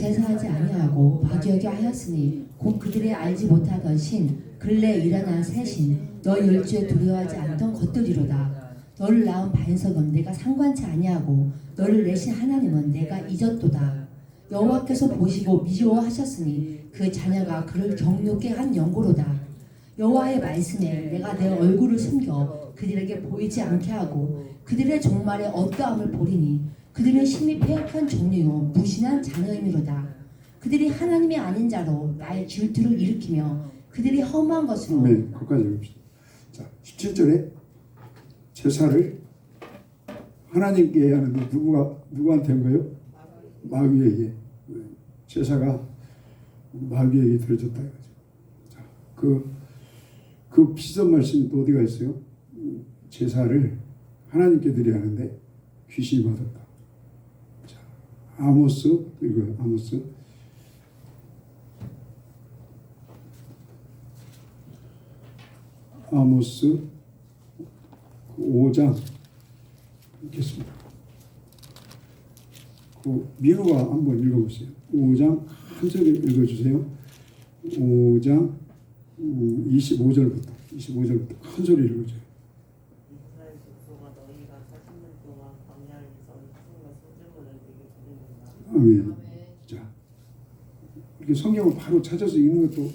제사하지 아니하고 마귀에게 하였으니 곧 그들이 알지 못하던 신 근래 일어난 새 신 너 열주에 두려워하지 않던 것들이로다. 너를 낳은 반석은 내가 상관치 아니하고 너를 내신 하나님은 내가 잊었도다. 여호와께서 보시고 미워하셨으니 그 자녀가 그를 경욕게 한 연고로다. 여호와의 말씀에 내가 내 얼굴을 숨겨 그들에게 보이지 않게 하고 그들의 종말에 어떠함을 보리니 그들은 심히 패역한 종류요 무신한 자녀이미로다. 그들이 하나님이 아닌 자로 나의 질투를 일으키며 그들이 허무한 것으로. 네, 거기까지 읽읍시다. 자, 17절에 제사를 하나님께 하는데 누구한테 한 거예요? 마귀에게. 제사가 마귀에게 들어졌다 이거죠. 자, 그 비슷한 말씀이 또 어디가 있어요? 제사를 하나님께 드려야 하는데 귀신이 받았다. 자, 아모스 이거 아모스 5장 읽겠습니다. 그 민호가 한번 읽어보세요. 5장 한 소리 읽어주세요. 5장 25절부터 한 소리 읽어줘요. 이스라엘 족속아 너희가 40년 동안 광야에서 힘과 소재물을 내게 드리는가. 아멘. 자, 이렇게 성경을 바로 찾아서 읽는 것도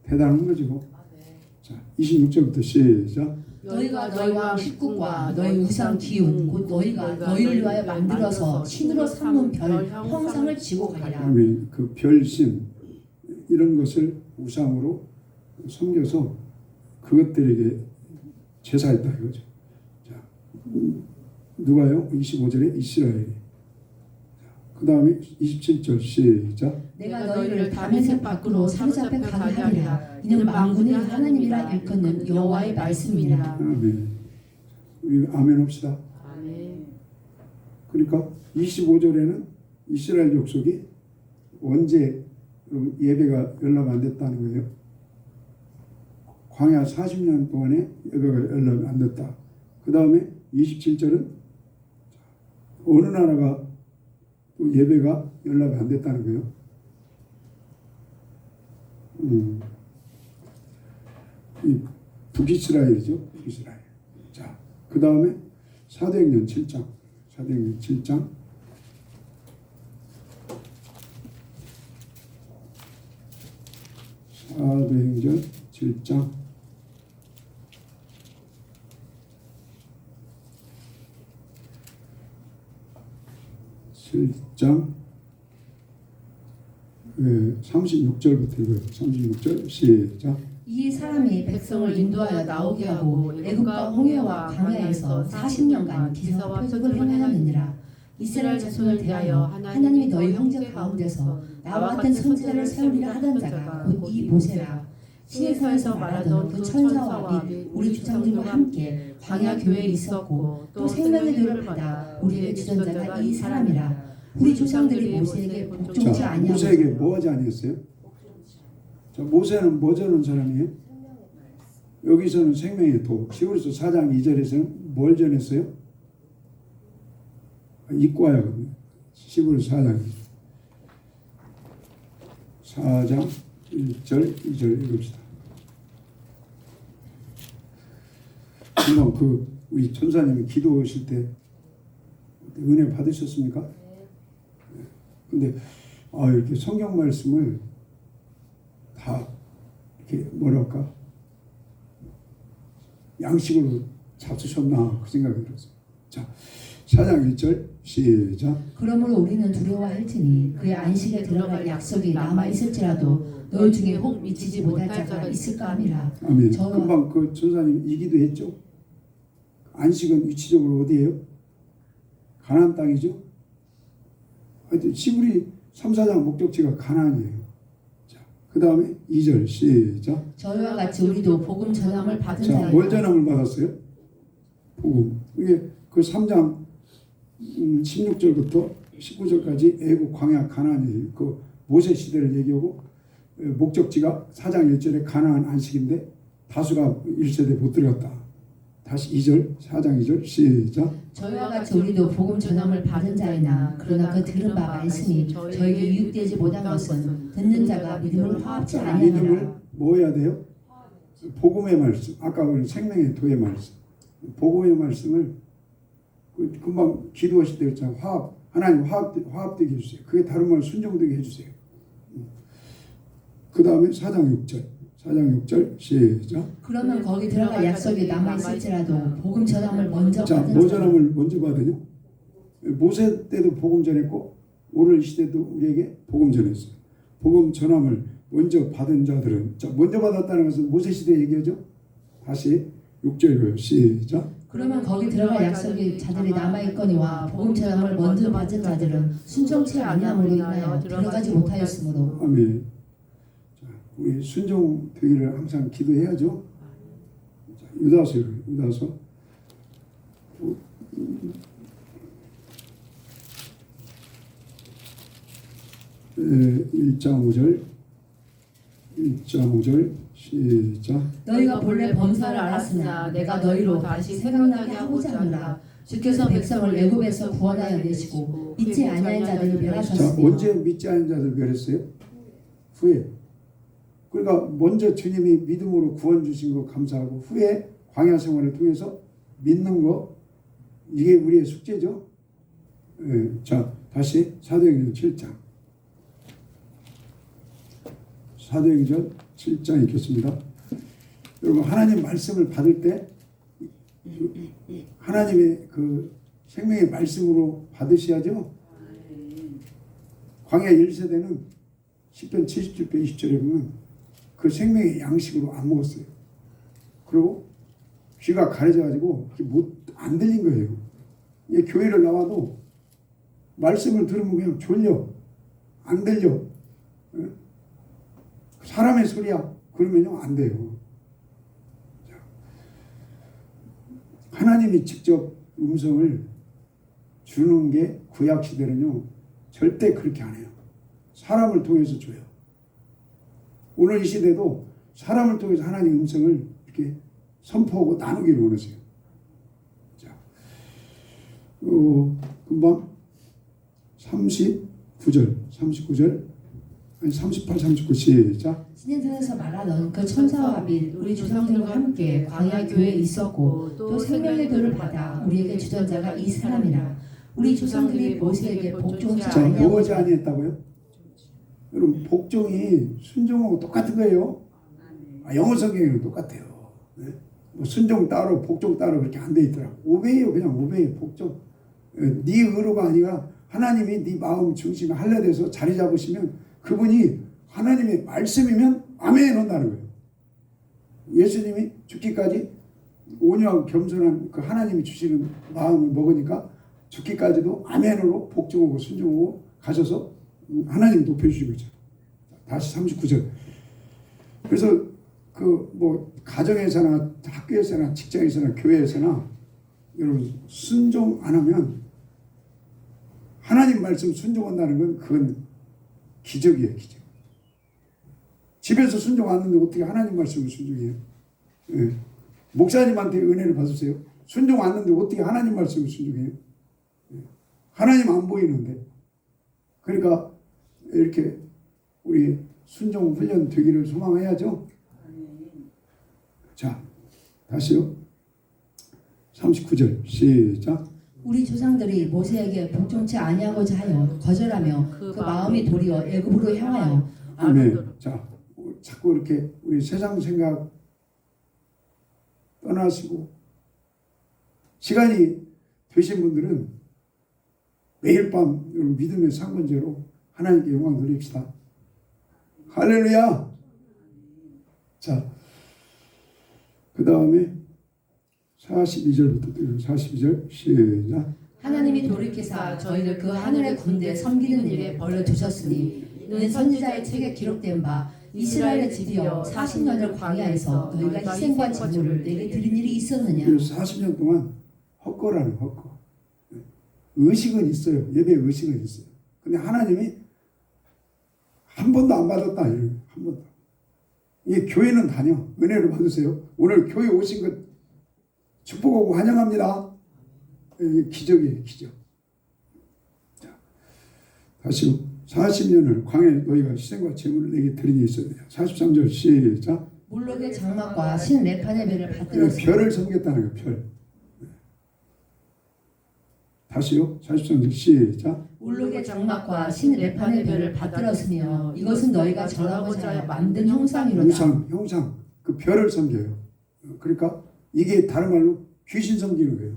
대단한 거죠. 자, 26절부터 시작. 너희가 너희 왕 식구과 너희 우상 기운 곧 너희가 너희를 위하여 만들어서 신으로 삼은 별 형상을 지고 가리라. 아멘. 그 별신 이런 것을 우상으로 섬겨서 그것들에게 제사했다 이거죠. 자, 누가요? 25절에 이스라엘이. 그 다음에 27절 시작. 내가 너희를 다메섹 밖으로 사로잡혀 가게 하리라. 이는 만군의 하나님이라 일컫는 여호와의 말씀이니라. 아멘. 우리 아멘 합시다. 아멘. 그러니까 25절에는 이스라엘 족속이 언제 예배가 연락 안 됐다는 거예요. 광야 40년 동안에 예배가 연락 안 됐다. 그 다음에 27절은 어느 나라가 또 예배가 연락이 안 됐다는 거예요. 이 북이스라엘이죠. 북이스라엘. 자, 그 다음에 사도행전 7장. 사도행전 7장. 사도행전 7장. 장 36절부터 읽어요. 36절 시작. 이 사람이 백성을 인도하여 나오게 하고 애굽과 홍해와 광야에서 40년간 기사와 표적을 행하였느니라. 이스라엘 자손을 대하여 하나님이 너희 형제 가운데서 나와 같은 선지자를 세우리라 하던 자가 곧 이 모세라. 신에서에서 말하던 그 천사와 및 우리 주장들과 함께 광야 교회에 있었고 또 생명의 도를 받아 우리에게 주던 자가 이 사람이라. 우리 조상들이 모세에게 복종치 자, 아니하고. 모세에게 뭐 하지 아니었어요? 자, 모세는 뭐 저는 사람이에요? 여기서는 생명의 도. 히브리서 4장 2절에서는 뭘 전했어요? 이과야거든요. 히브리서 4장 1절 2절 읽읍시다. 한번 우리 전사님이 기도하실 때 은혜 받으셨습니까? 근데 이렇게 성경 말씀을 다 이렇게 뭐랄까 양식으로 잡수셨나 그 생각이 들었어요. 자, 4장 1절 시작. 그러므로 우리는 두려워할지니 그의 안식에 들어갈 약속이 남아있을지라도 너희 중에 혹 미치지 못할 자가 있을까 함이라. 아멘. 금방 그 전사님 이 기도했죠. 안식은 위치적으로 어디예요? 가나안 땅이죠. 하여튼 시브리 3, 4장 목적지가 가나안이에요. 자, 그 다음에 2절 시작. 저희와 같이 우리도 복음 전함을 받은 자, 자이다. 뭘 전함을 받았어요? 복음. 이게 그 3장 16절부터 19절까지 애국 광야 가나안이 그 모세 시대를 얘기하고 목적지가 4장 1절에 가나안 안식인데 다수가 1세대 못 들어갔다. 다시 2절 4장 2절 시작. 저희와 같이 우리도 복음 전함을 받은 자이나 그러나 그 들은 바 말씀이 저에게 유익되지 못한 것은 듣는 자가 믿음을 화합지 아니하니라. 믿음을 뭐 해야 돼요? 복음의 말씀. 아까 우리 생명의 도의 말씀. 복음의 말씀을 금방 기도하실 때 그랬잖아요. 화합. 하나님 화합되게 해주세요. 그게 다른 말 순종되게 해주세요. 그 다음에 4장 6절 6절 시작. 그러면 거기 들어갈 약속이 남아있을지라도 복음 전함을 먼저 자, 받은 뭐 자는 전함을 먼저 받으냐? 모세 때도 복음 전했고 오늘 이 시대도 우리에게 복음 전했어요. 복음 전함을 먼저 받은 자들은, 자, 먼저 받았다는 것은 모세 시대 얘기하죠. 다시 6절이요 시작. 그러면 거기 들어갈 약속이 자들이 남아있거니와 복음 전함을 먼저 받은 자들은 순종치 아니함으로 인하여 들어가지 못하였으므로. 아멘. 자, 우리 순종되기를 항상 기도해야죠. 자, 유다서요. 유다서 1장 5절 시작. 너희가 본래 범사를 알았으나 내가 너희로 다시 생각나게 하고자 하노라. 주께서 백성을 애굽에서 구원하여 내시고 믿지 아니한 자들을 자, 멸하셨으니. 언제 믿지 않은 자들 멸했어요? 후에. 그러니까 먼저 주님이 믿음으로 구원 주신 거 감사하고 후에 광야 생활을 통해서 믿는 거, 이게 우리의 숙제죠. 예, 자, 다시 사도행전 7장. 사도행전 7장 읽겠습니다. 여러분, 하나님 말씀을 받을 때 하나님의 그 생명의 말씀으로 받으셔야죠. 광야 1세대는 10편 77편 20절에 보면 그 생명의 양식으로 안 먹었어요. 그리고 귀가 가려져가지고 안 들린 거예요. 이게 교회를 나와도 말씀을 들으면 그냥 졸려. 안 들려. 사람의 소리야. 그러면요, 안 돼요. 하나님이 직접 음성을 주는 게 구약 시대는요, 절대 그렇게 안 해요. 사람을 통해서 줘요. 오늘 이 시대도 사람을 통해서 하나님 음성을 이렇게 선포하고 나누기를 원하세요. 자, 금방 39절, 아니 38, 39 시작. 신년산에서 말하던 그 천사와 및 우리 조상들과 함께 광야 교회에 있었고 또 생명의 도를 받아 우리에게 주던 자가 이 사람이라. 우리 조상들이 모세에게 복종치 자, 아니하고. 뭐지 아니했다고요? 여러분, 복종이 순종하고 똑같은 거예요. 영어 성경에는 똑같아요. 네? 뭐 순종 따로 복종 따로 그렇게 안 돼 있더라고. 오베이요, 그냥 오베이. 복종. 네 의로가 아니라 하나님이 네 마음 중심에 할례돼서 자리 잡으시면 그분이 하나님의 말씀이면 아멘 한다는 거예요. 예수님이 죽기까지 온유하고 겸손한 그 하나님이 주시는 마음을 먹으니까 죽기까지도 아멘으로 복종하고 순종하고 가셔서 하나님 높여주시고 있죠. 다시 39절. 그래서 그 뭐 가정에서나 학교에서나 직장에서나 교회에서나 여러분 순종 안 하면, 하나님 말씀 순종한다는 건 그건 기적이에요, 기적. 집에서 순종 안 하는데 어떻게 하나님 말씀을 순종해요? 예. 목사님한테 은혜를 받으세요. 순종 안 하는데 어떻게 하나님 말씀을 순종해요? 예. 하나님 안 보이는데. 그러니까 이렇게 우리 순종 훈련 되기를 소망해야죠. 자, 다시요. 39절 시작. 우리 조상들이 모세에게 복종치 아니하고자 하여 거절하며 그 마음이 도리어 애굽으로 향하여. 아멘. 자, 자꾸 이렇게 우리 세상 생각 떠나시고 시간이 되신 분들은 매일 밤 여러분 믿음의 상번제로 하나님께 영광 돌립시다. 할렐루야. 자, 그 다음에 42절부터 42절 시작. 하나님이 돌이키사 저희를 그 하늘의 군대 섬기는 일에 벌려두셨으니 이는 선지자의 책에 기록된 바 이스라엘의 집이여 40년을 광야에서 너희가 희생과 제물을 내게 드린 일이 있었느냐. 40년 동안 헛거라는 헛거. 의식은 있어요. 예배 의식은 있어요. 근데 하나님이 한 번도 안 받았다. 한 번도. 이게 교회는 다녀. 은혜를 받으세요. 오늘 교회 오신 것 축복하고 환영합니다. 이게 기적이에요, 기적. 자, 다시 40년을 광야에 너희가 희생과 제물을 내게 드리니 있어야 돼요. 43절 시작. 몰록의 장막과 신 레판의 별을 받들었으니 별을 섬겼다는 거예요, 별. 다시요. 43절 시작. 몰록의 장막과 신 레판의 별을 받들었으며 이것은 너희가 절하고자 하여 만든 형상이로다. 형상, 그 별을 섬겨요. 그러니까 이게 다른 말로 귀신 섬기는 거예요.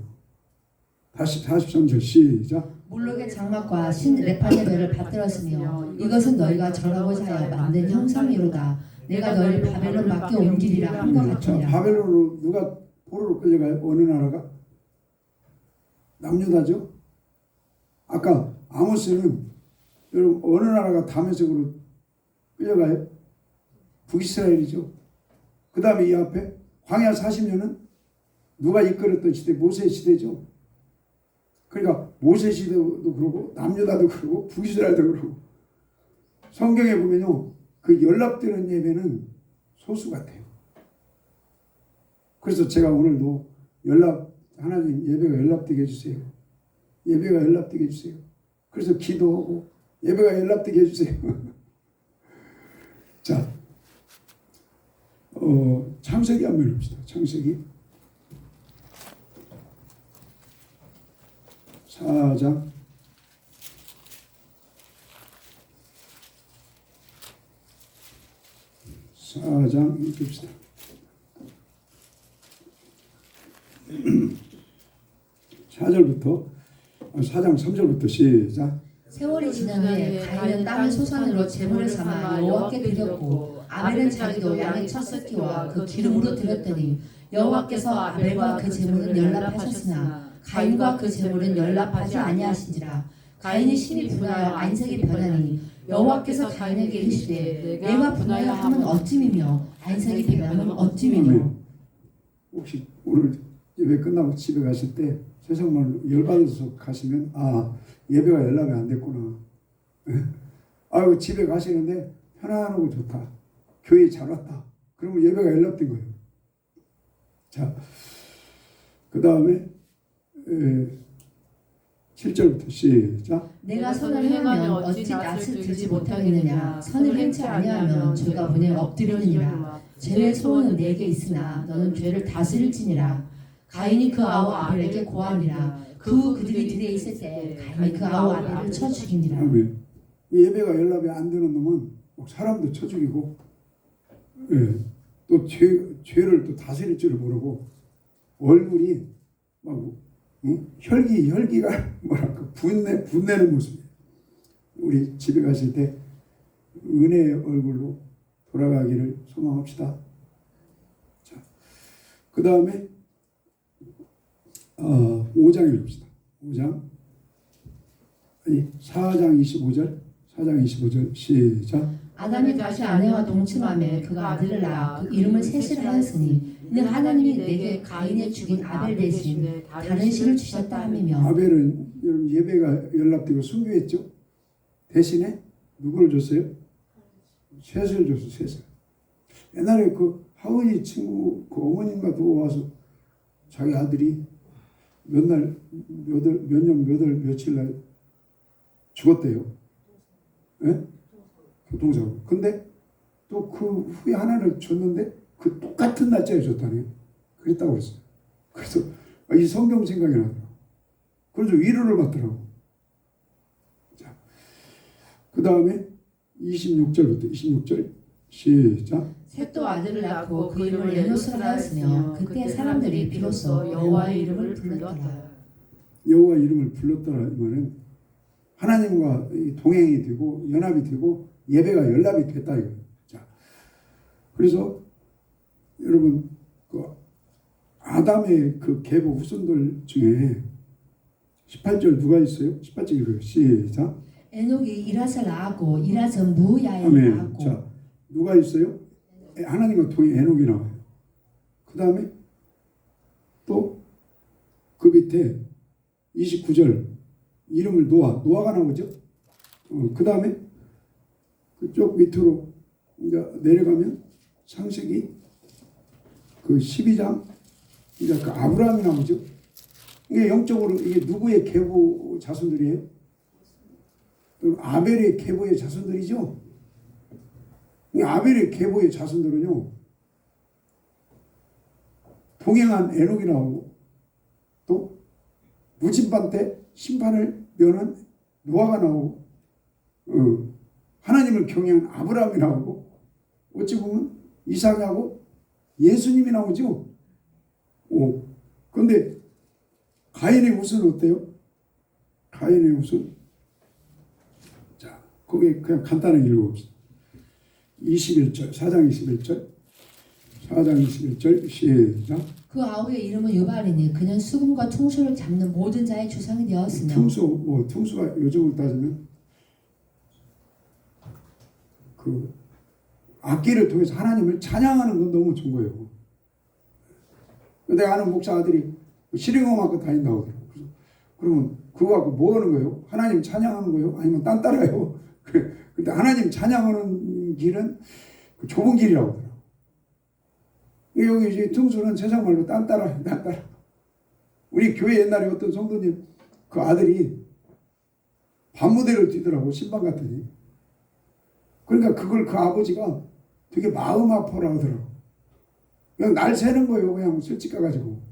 다시 43절 시작. 몰록의 장막과 신 레판의 별을 받들었으며 이것은 너희가 절하고자 하여 만든 형상이로다. 내가 너희를 바벨론 밖에 옮기리라 한 것 자, 같으니라. 바벨론으로 누가 포로로 끌려가요? 어느 나라가? 남유다죠. 아까 아모스는 여러분 어느 나라가 다메섹으로 끌려가요? 북이스라엘이죠. 그 다음에 이 앞에 광야 40년은 누가 이끌었던 시대? 모세 시대죠. 그러니까 모세 시대도 그러고 남유다도 그러고 북이스라엘도 그러고 성경에 보면요 그 연락되는 예배는 소수 같아요. 그래서 제가 오늘도 하나님 예배가 연락되게 해주세요. 예배가 연락되게 해주세요. 그래서 기도하고 예배가 연락되게 해주세요. 자, 창세기 한번 읽읍시다. 창세기 4장 4장 읽읍시다. 4장 3절부터 시작. 세월이 지난 후에 가인은 땅의 소산으로 제물을 삼아 여호와께 드렸고 아벨은 자기도 양의 첫 새끼와 그 기름으로 드렸더니 여호와께서 아벨과 그 제물은 연락하셨으나 가인과 그 제물은 연락하지 아니하신지라. 가인이 심히 분하여 안색이 변하니 여호와께서 가인에게 이르시되 내가 분하여 함은 어찌미며 안색이 변함은 어찌미며. 혹시 오늘 예배 끝나고 집에 가실 때 세상 말로 열받아서 가시면 아 예배가 연락이 안 됐구나. 아유 집에 가시는데 편안하고 좋다. 교회 잘 왔다. 그러면 예배가 연락된 거예요. 자, 그 다음에 7절부터 시작. 내가 선을 행하면 어찌 낯을 들지 못하겠느냐. 선을 행치 아니하면 죄가 문에 엎드려니라. 죄의 소원은 내게 있으나 너는 죄를 다스릴지니라. 가인이 그 아우 아벨에게 고하니라. 그 후 그들이 들에 있을 때 가인이 그 아우 아벨을 쳐 죽이니라. 아멘. 예배가 연락이 안 되는 놈은 사람도 쳐 죽이고 또 죄를 또 다스릴 줄을 모르고 얼굴이 막 혈기가 뭐랄까 분내는 모습이에요. 우리 집에 가실 때 은혜의 얼굴로 돌아가기를 소망합시다. 자, 그 다음에 5장 읽읍시다. 5장 4장 25절 시작. 아담이 다시 아내와 동침하며 그가 아들을 낳아 그 이름을 셋을 하였으니 이는 하나님이 내게 가인의 죽인 아벨 대신 다른 신을 주셨다 함이며. 아벨은 여러분 예배가 연락되고 순교했죠. 대신에 누구를 줬어요? 셋을 줬어. 셋을. 옛날에 그 하은이 친구 그 어머님과 두고 와서 자기 아들이 몇 년 며칠 날 죽었대요. 예? 교통사고. 근데 또 그 후에 하나를 줬는데 그 똑같은 날짜에 줬다네요. 그랬다고 그랬어요. 그래서 이 성경 생각이 나더라고. 그래서 위로를 받더라고. 자, 그 다음에 26절 시작. 셋도 아들을 낳고 그 이름을 에노스라 하였으며 그때 사람들이 비로소 여호와의 이름을 불렀더라. 여호와 이름을 불렀더라 이 말은 하나님과 동행이 되고 연합이 되고 예배가 연락이 됐다 이거예요. 자, 그래서 여러분 그 아담의 그 계보 후손들 중에 18절 누가 있어요? 18절 읽어요. 시작. 에녹이 이라를 낳았고 이라는 무야를 아멘. 낳았고. 자, 누가 있어요? 하나님과 동행 에녹이 나와요. 그 다음에 또 그 밑에 29절 이름을 노아가 나오죠. 그 다음에 그쪽 밑으로 이제 내려가면 창세기 그 12장 이제 그 아브라함이 나오죠. 이게 영적으로 이게 누구의 계보 자손들이에요? 아벨의 계보의 자손들이죠. 이 아벨의 계보의 자손들은요, 동행한 에녹이 나오고, 또 무진반 때 심판을 면한 노아가 나오고, 하나님을 경외한 아브라함이 나오고, 어찌 보면 이삭하고 예수님이 나오죠. 그런데 가인의 웃은 어때요? 가인의 웃은, 자, 거기 그냥 간단하게 읽어봅시다. 21절, 4장 21절, 4장 21절 시작. 그 아우의 이름은 유발이니 그는 수금과 퉁소를 잡는 모든 자의 주상이 되었으며. 퉁수가 요즘으로 따지면 그 악기를 통해서 하나님을 찬양하는 건 너무 좋은 거예요. 내가 아는 목사 아들이 실용음악과 다닌다고 그러더라고요. 그러면 그거 갖고 뭐 하는 거예요? 하나님 찬양하는 거예요? 아니면 딴 따라요? 근데 하나님 찬양하는 길은 그 좁은 길이라고 하더라고요. 여기 이제 퉁수는 세상 말로 딴 따라요, 딴 따라. 우리 교회 옛날에 어떤 성도님 그 아들이 밤무대를 뛰더라고, 신방 갔더니. 그러니까 그걸 그 아버지가 되게 마음 아파라 하더라고. 그냥 날 새는 거예요, 그냥 솔직히 가가지고.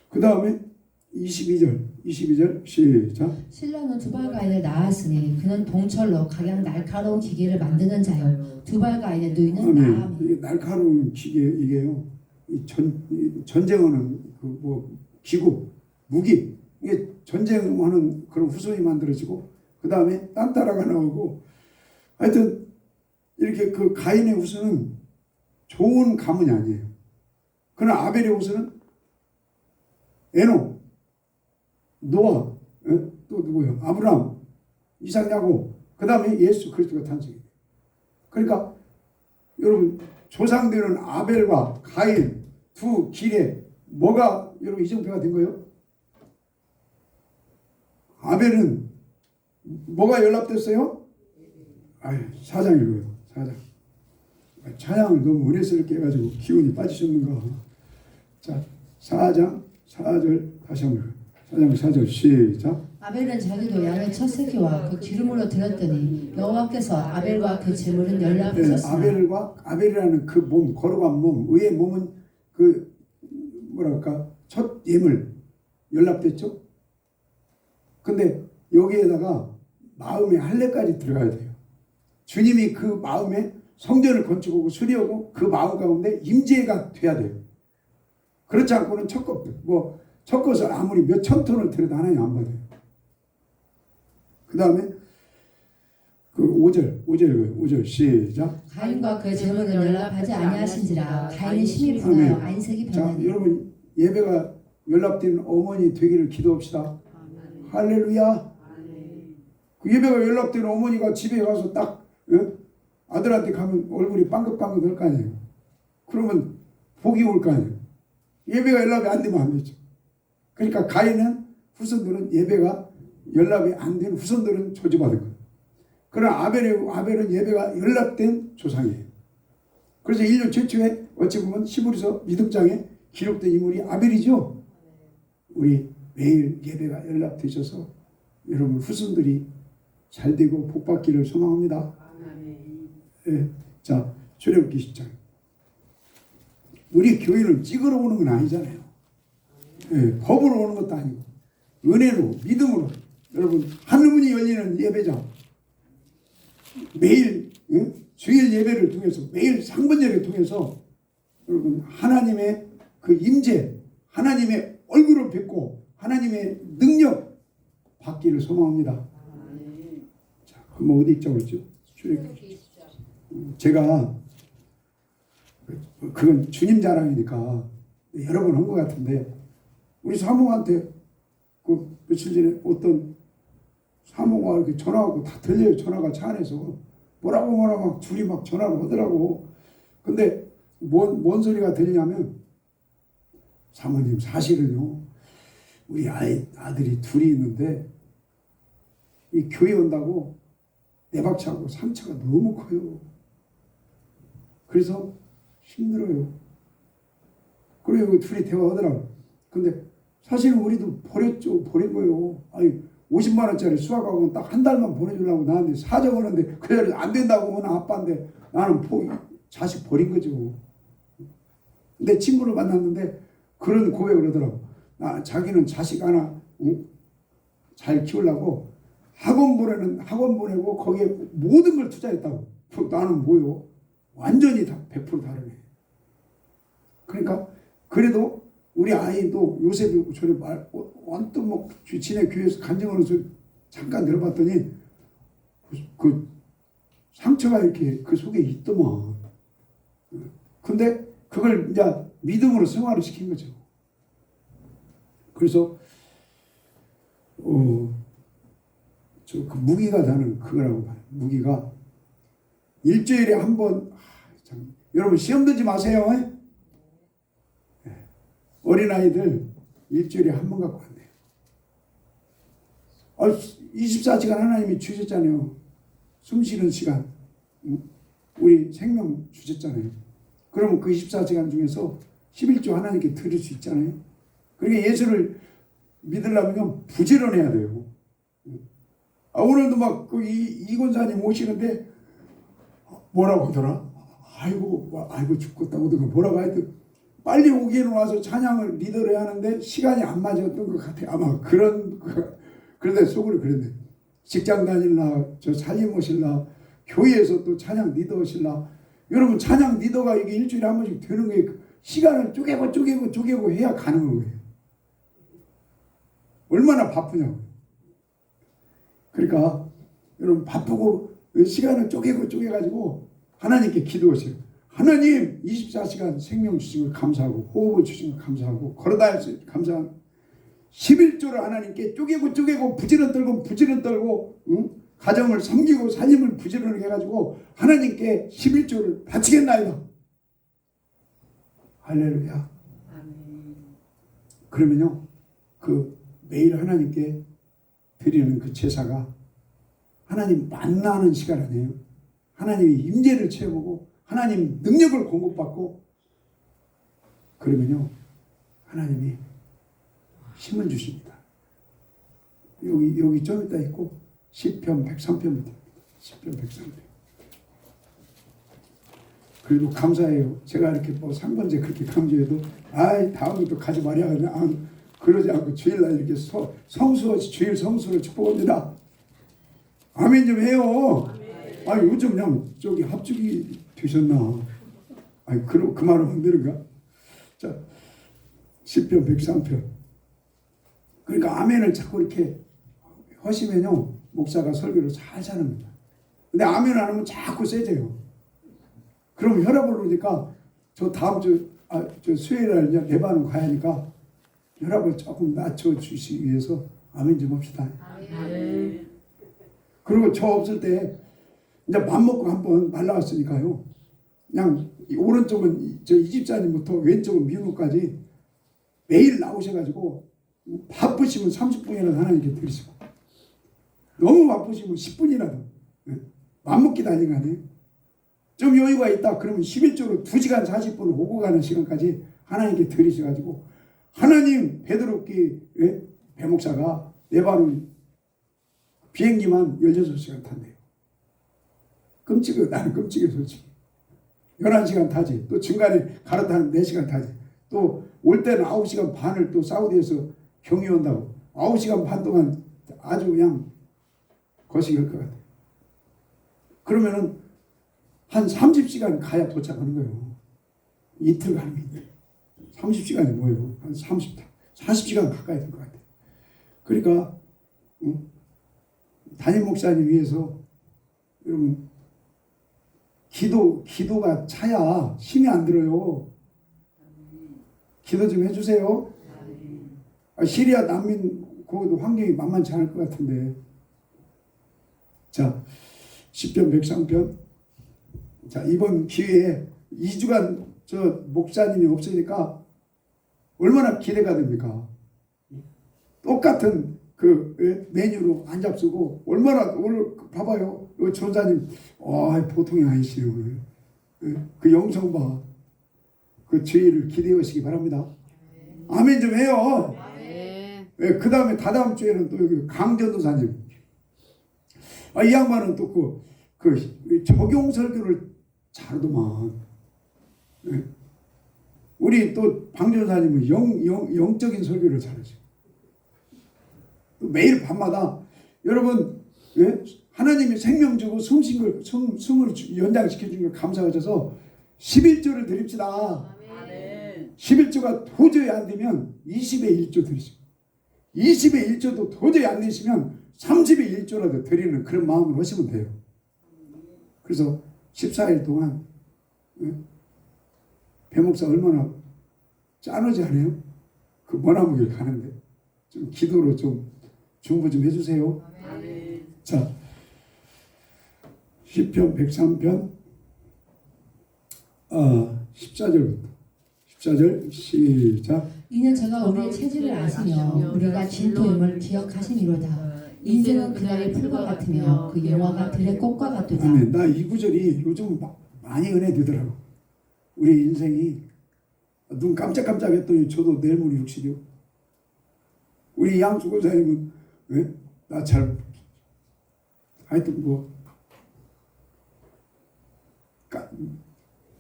그 다음에 22절 시작. 신라는 두발가인을 낳았으니 그는 동철로 각양 날카로운 기계를 만드는 자요. 두발가인의 누이는 나아미. 이게 날카로운 기계, 이게요. 이 전쟁하는 그 뭐 기구, 무기, 이게 전쟁하는 그런 후손이 만들어지고, 그 다음에 딴따라가 나오고, 하여튼 이렇게 그 가인의 후손은 좋은 가문이 아니에요. 그러나 아벨의 후손은 에녹, 노아, 또 누구예요? 아브라함, 이삭, 야곱, 그 다음에 예수 그리스도가 탄생해요. 그러니까 여러분 조상들은 아벨과 가인 두 길에 뭐가 여러분 이정표가 된 거예요? 아벨은 뭐가 연락됐어요? 사장 읽어요. 사장. 찬양을 너무 은혜스럽게 해가지고 기운이 빠지셨는가. 자, 4장 4절 다시 한번 읽어요. 4장 4절 시작. 아벨은 자기도 양의 첫 새끼와 그 기름으로 드렸더니 여호와께서 아벨과 그 제물은 연락하셨으나. 아벨이라는 그 몸, 거룩한 몸, 의의 몸은 그 뭐랄까 첫 예물 연락됐죠. 근데 여기에다가 마음의 할례까지 들어가야 돼요. 주님이 그 마음에 성전을 건축하고 수리하고 그 마음 가운데 임재가 돼야 돼요. 그렇지 않고는 첫 것을 아무리 몇 천 톤을 들여도 하나님 안 받아요. 그 다음에 그 5절 시작. 가인과 그의 제물은 연락하지 아니하신지라. 가인은 심히 분하여 안색이 변하니. 자, 여러분 예배가 연락된 어머니 되기를 기도합시다. 할렐루야. 그 예배가 연락된 어머니가 집에 가서 딱 아들한테 가면 얼굴이 빵긋빵긋 할 거 아니에요. 그러면 복이 올 거 아니에요. 예배가 연락이 안 되면 안 되죠. 그러니까 가인은 후손들은 예배가 연락이 안 된 후손들은 저주받은 거예요. 그러나 아벨은 예배가 연락된 조상이에요. 그래서 인류 최초에 어찌 보면 히브리서 믿음장에 기록된 인물이 아벨이죠. 우리 매일 예배가 연락되셔서 여러분 후손들이 잘 되고 복받기를 소망합니다. 예. 자, 출애굽기 10장. 우리 교회는 찍으러 오는 건 아니잖아요. 예, 법으로 오는 것도 아니고 은혜로 믿음으로 여러분 하늘문이 열리는 예배장 매일 주일 예배를 통해서 매일 상번제를 통해서 여러분 하나님의 그 임재 하나님의 얼굴을 뵙고 하나님의 능력 받기를 소망합니다. 자, 그럼 어디 있자고 했죠? 출애굽기. 제가 그건 주님 자랑이니까 여러 번 한 것 같은데 우리 사모한테 그 며칠 전에 어떤 사모가 이렇게 전화하고 다 들려요. 전화가 차 안에서 뭐라고 막 둘이 막 전화를 하더라고. 근데 뭔 소리가 들리냐면 사모님 사실은요 우리 아들이 둘이 있는데 이 교회 온다고 내박차고 상처가 너무 커요. 그래서 힘들어요. 그리고 둘이 대화하더라고. 근데 사실은 우리도 버렸죠. 버린 거예요. 아니 50만 원짜리 수학학원 딱 한 달만 보내주려고 나한테 사정하는데 그 자리에 안 된다고 하는 아빠인데 나는 자식 버린 거죠. 내 친구를 만났는데 그런 고백을 하더라고. 자기는 자식 하나 잘 키우려고 학원 보내고 거기에 모든 걸 투자했다고. 나는 뭐요? 완전히 다 100% 다르네. 그러니까 그래도 우리 아이도 요셉이 저를 언뜻 뭐 지네 교회에서 간증하는 소리 잠깐 들어봤더니 그 상처가 이렇게 그 속에 있더만. 근데 그걸 이제 믿음으로 승화를 시킨 거죠. 그래서 저 그 무기가 나는 그거라고 봐요. 무기가 일주일에 한 번. 여러분 시험 들지 마세요. 어린아이들 일주일에 한 번 갖고 왔네요. 24시간 하나님이 주셨잖아요. 숨쉬는 시간. 우리 생명 주셨잖아요. 그러면 그 24시간 중에서 11조 하나님께 드릴 수 있잖아요. 그러니까 예수를 믿으려면 부지런해야 돼요. 오늘도 막 그 이권사님 오시는데 뭐라고 하더라? 아이고 죽겠다고 하더라. 뭐라고 하여튼 빨리 오기에는 와서 찬양을 리더를 하는데 시간이 안 맞았던 것 같아요. 아마 그런데 속으로 그랬네. 직장 다닐라, 저 살림 오실라, 교회에서 또 찬양 리더 오실라. 여러분 찬양 리더가 이게 일주일에 한 번씩 되는 거예요. 시간을 쪼개고 해야 가능한 거예요. 얼마나 바쁘냐고. 그러니까 여러분 바쁘고 시간을 쪼개가지고 하나님께 기도하세요. 하나님 24시간 생명 주신 걸 감사하고 호흡을 주신 걸 감사하고 걸어다닐 수 감사하고 11조를 하나님께 쪼개고 부지런 떨고 가정을 섬기고 살림을 부지런하게 해가지고 하나님께 11조를 바치겠나이다. 할렐루야. 그러면요 그 매일 하나님께 드리는 그 제사가 하나님 만나는 시간 아니에요. 하나님의 임재를 체험하고 하나님 능력을 공급받고 그러면요 하나님이 힘을 주십니다. 여기 좀 이따 있고 10편 103편부터 10편 103편. 그래도 감사해요. 제가 이렇게 뭐 3번째 그렇게 강조해도 다음에 또 가지 말아야 하나 그러지 않고 주일날 이렇게 주일 성수로 축복합니다. 아멘 좀 해요. 요즘 그냥 저기 합죽이 되셨나? 그 말은 안 되는가? 자, 10편 103편. 그러니까 아멘을 자꾸 이렇게 하시면요 목사가 설교를 잘 사는 겁니다. 근데 아멘 안 하면 자꾸 세져요. 그럼 혈압을 오르니까 저 다음 저 수요일날 이제 내반은 가야 하니까 혈압을 조금 낮춰주시기 위해서 아멘 좀 합시다. 아멘. 그리고 저 없을 때 이제 맘먹고 한번 말라왔으니까요. 그냥 오른쪽은 저 이집사님부터 왼쪽은 미국까지 매일 나오셔가지고 바쁘시면 30분이라도 하나님께 드리시고 너무 바쁘시면 10분이라도 맘먹기 다니는 거 아니에요. 좀 여유가 있다 그러면 11조로 2시간 40분을 오고 가는 시간까지 하나님께 드리셔가지고 하나님 베드로기 배목사가 네바논 비행기만 16시간 탄대요. 나는 끔찍해 솔직히. 11시간 타지. 또 중간에 갈아타는 4시간 타지. 또 올 때는 9시간 반을 또 사우디에서 경유 온다고. 9시간 반 동안 아주 그냥 거시기할 것 같아요. 그러면은 한 30시간 가야 도착하는 거예요. 이틀 가는 게 있네. 30시간이 뭐예요? 한 40시간 가까이 될 것 같아요. 그러니까 담임 목사님 위해서 여러분 기도가 차야 힘이 안 들어요. 기도 좀 해주세요. 시리아 난민 거기도 환경이 만만치 않을 것 같은데. 자 10편 103편. 자 이번 기회에 2주간 저 목사님이 없으니까 얼마나 기대가 됩니까? 똑같은 그 메뉴로 안 잡수고 얼마나 오늘 봐봐요. 전사님 보통이 아니시네요. 그 영성 봐. 그 주의를 기대해 오시기 바랍니다. 아멘 좀 해요. 네. 예, 그 다음에 다다음 주에는 또 여기 강전도사님. 이 양반은 또 그 적용 설교를 잘하더만. 예. 우리 또 방전사님은 영적인 설교를 잘하죠. 매일 밤마다 여러분, 예? 하나님이 생명 주고 숨을 연장시켜 준 걸 감사하셔서 11조를 드립시다. 아멘. 11조가 도저히 안 되면 20의 1조 드리시고 20의 1조도 도저히 안 되시면 30의 1조라도 드리는 그런 마음으로 하시면 돼요. 그래서 14일 동안 배목사 얼마나 짠하지 않아요? 그 머나무길 가는데 좀 기도로 좀 중보 좀 해주세요. 아멘. 자, 시편 103편 14절부터 14절 시작. 이는 저가 우리의 체질을 아시며 우리가 진토임을 기억하시니로다. 인생은 그날의 풀과 같으며 그 영화가 들의 꽃과 같도다. 아멘. 나 이 구절이 요즘 많이 은혜 되더라고. 우리 인생이 눈 깜짝깜짝 했더니 저도 내일 모레 60이요. 우리 양수고사님은 나 잘 하여튼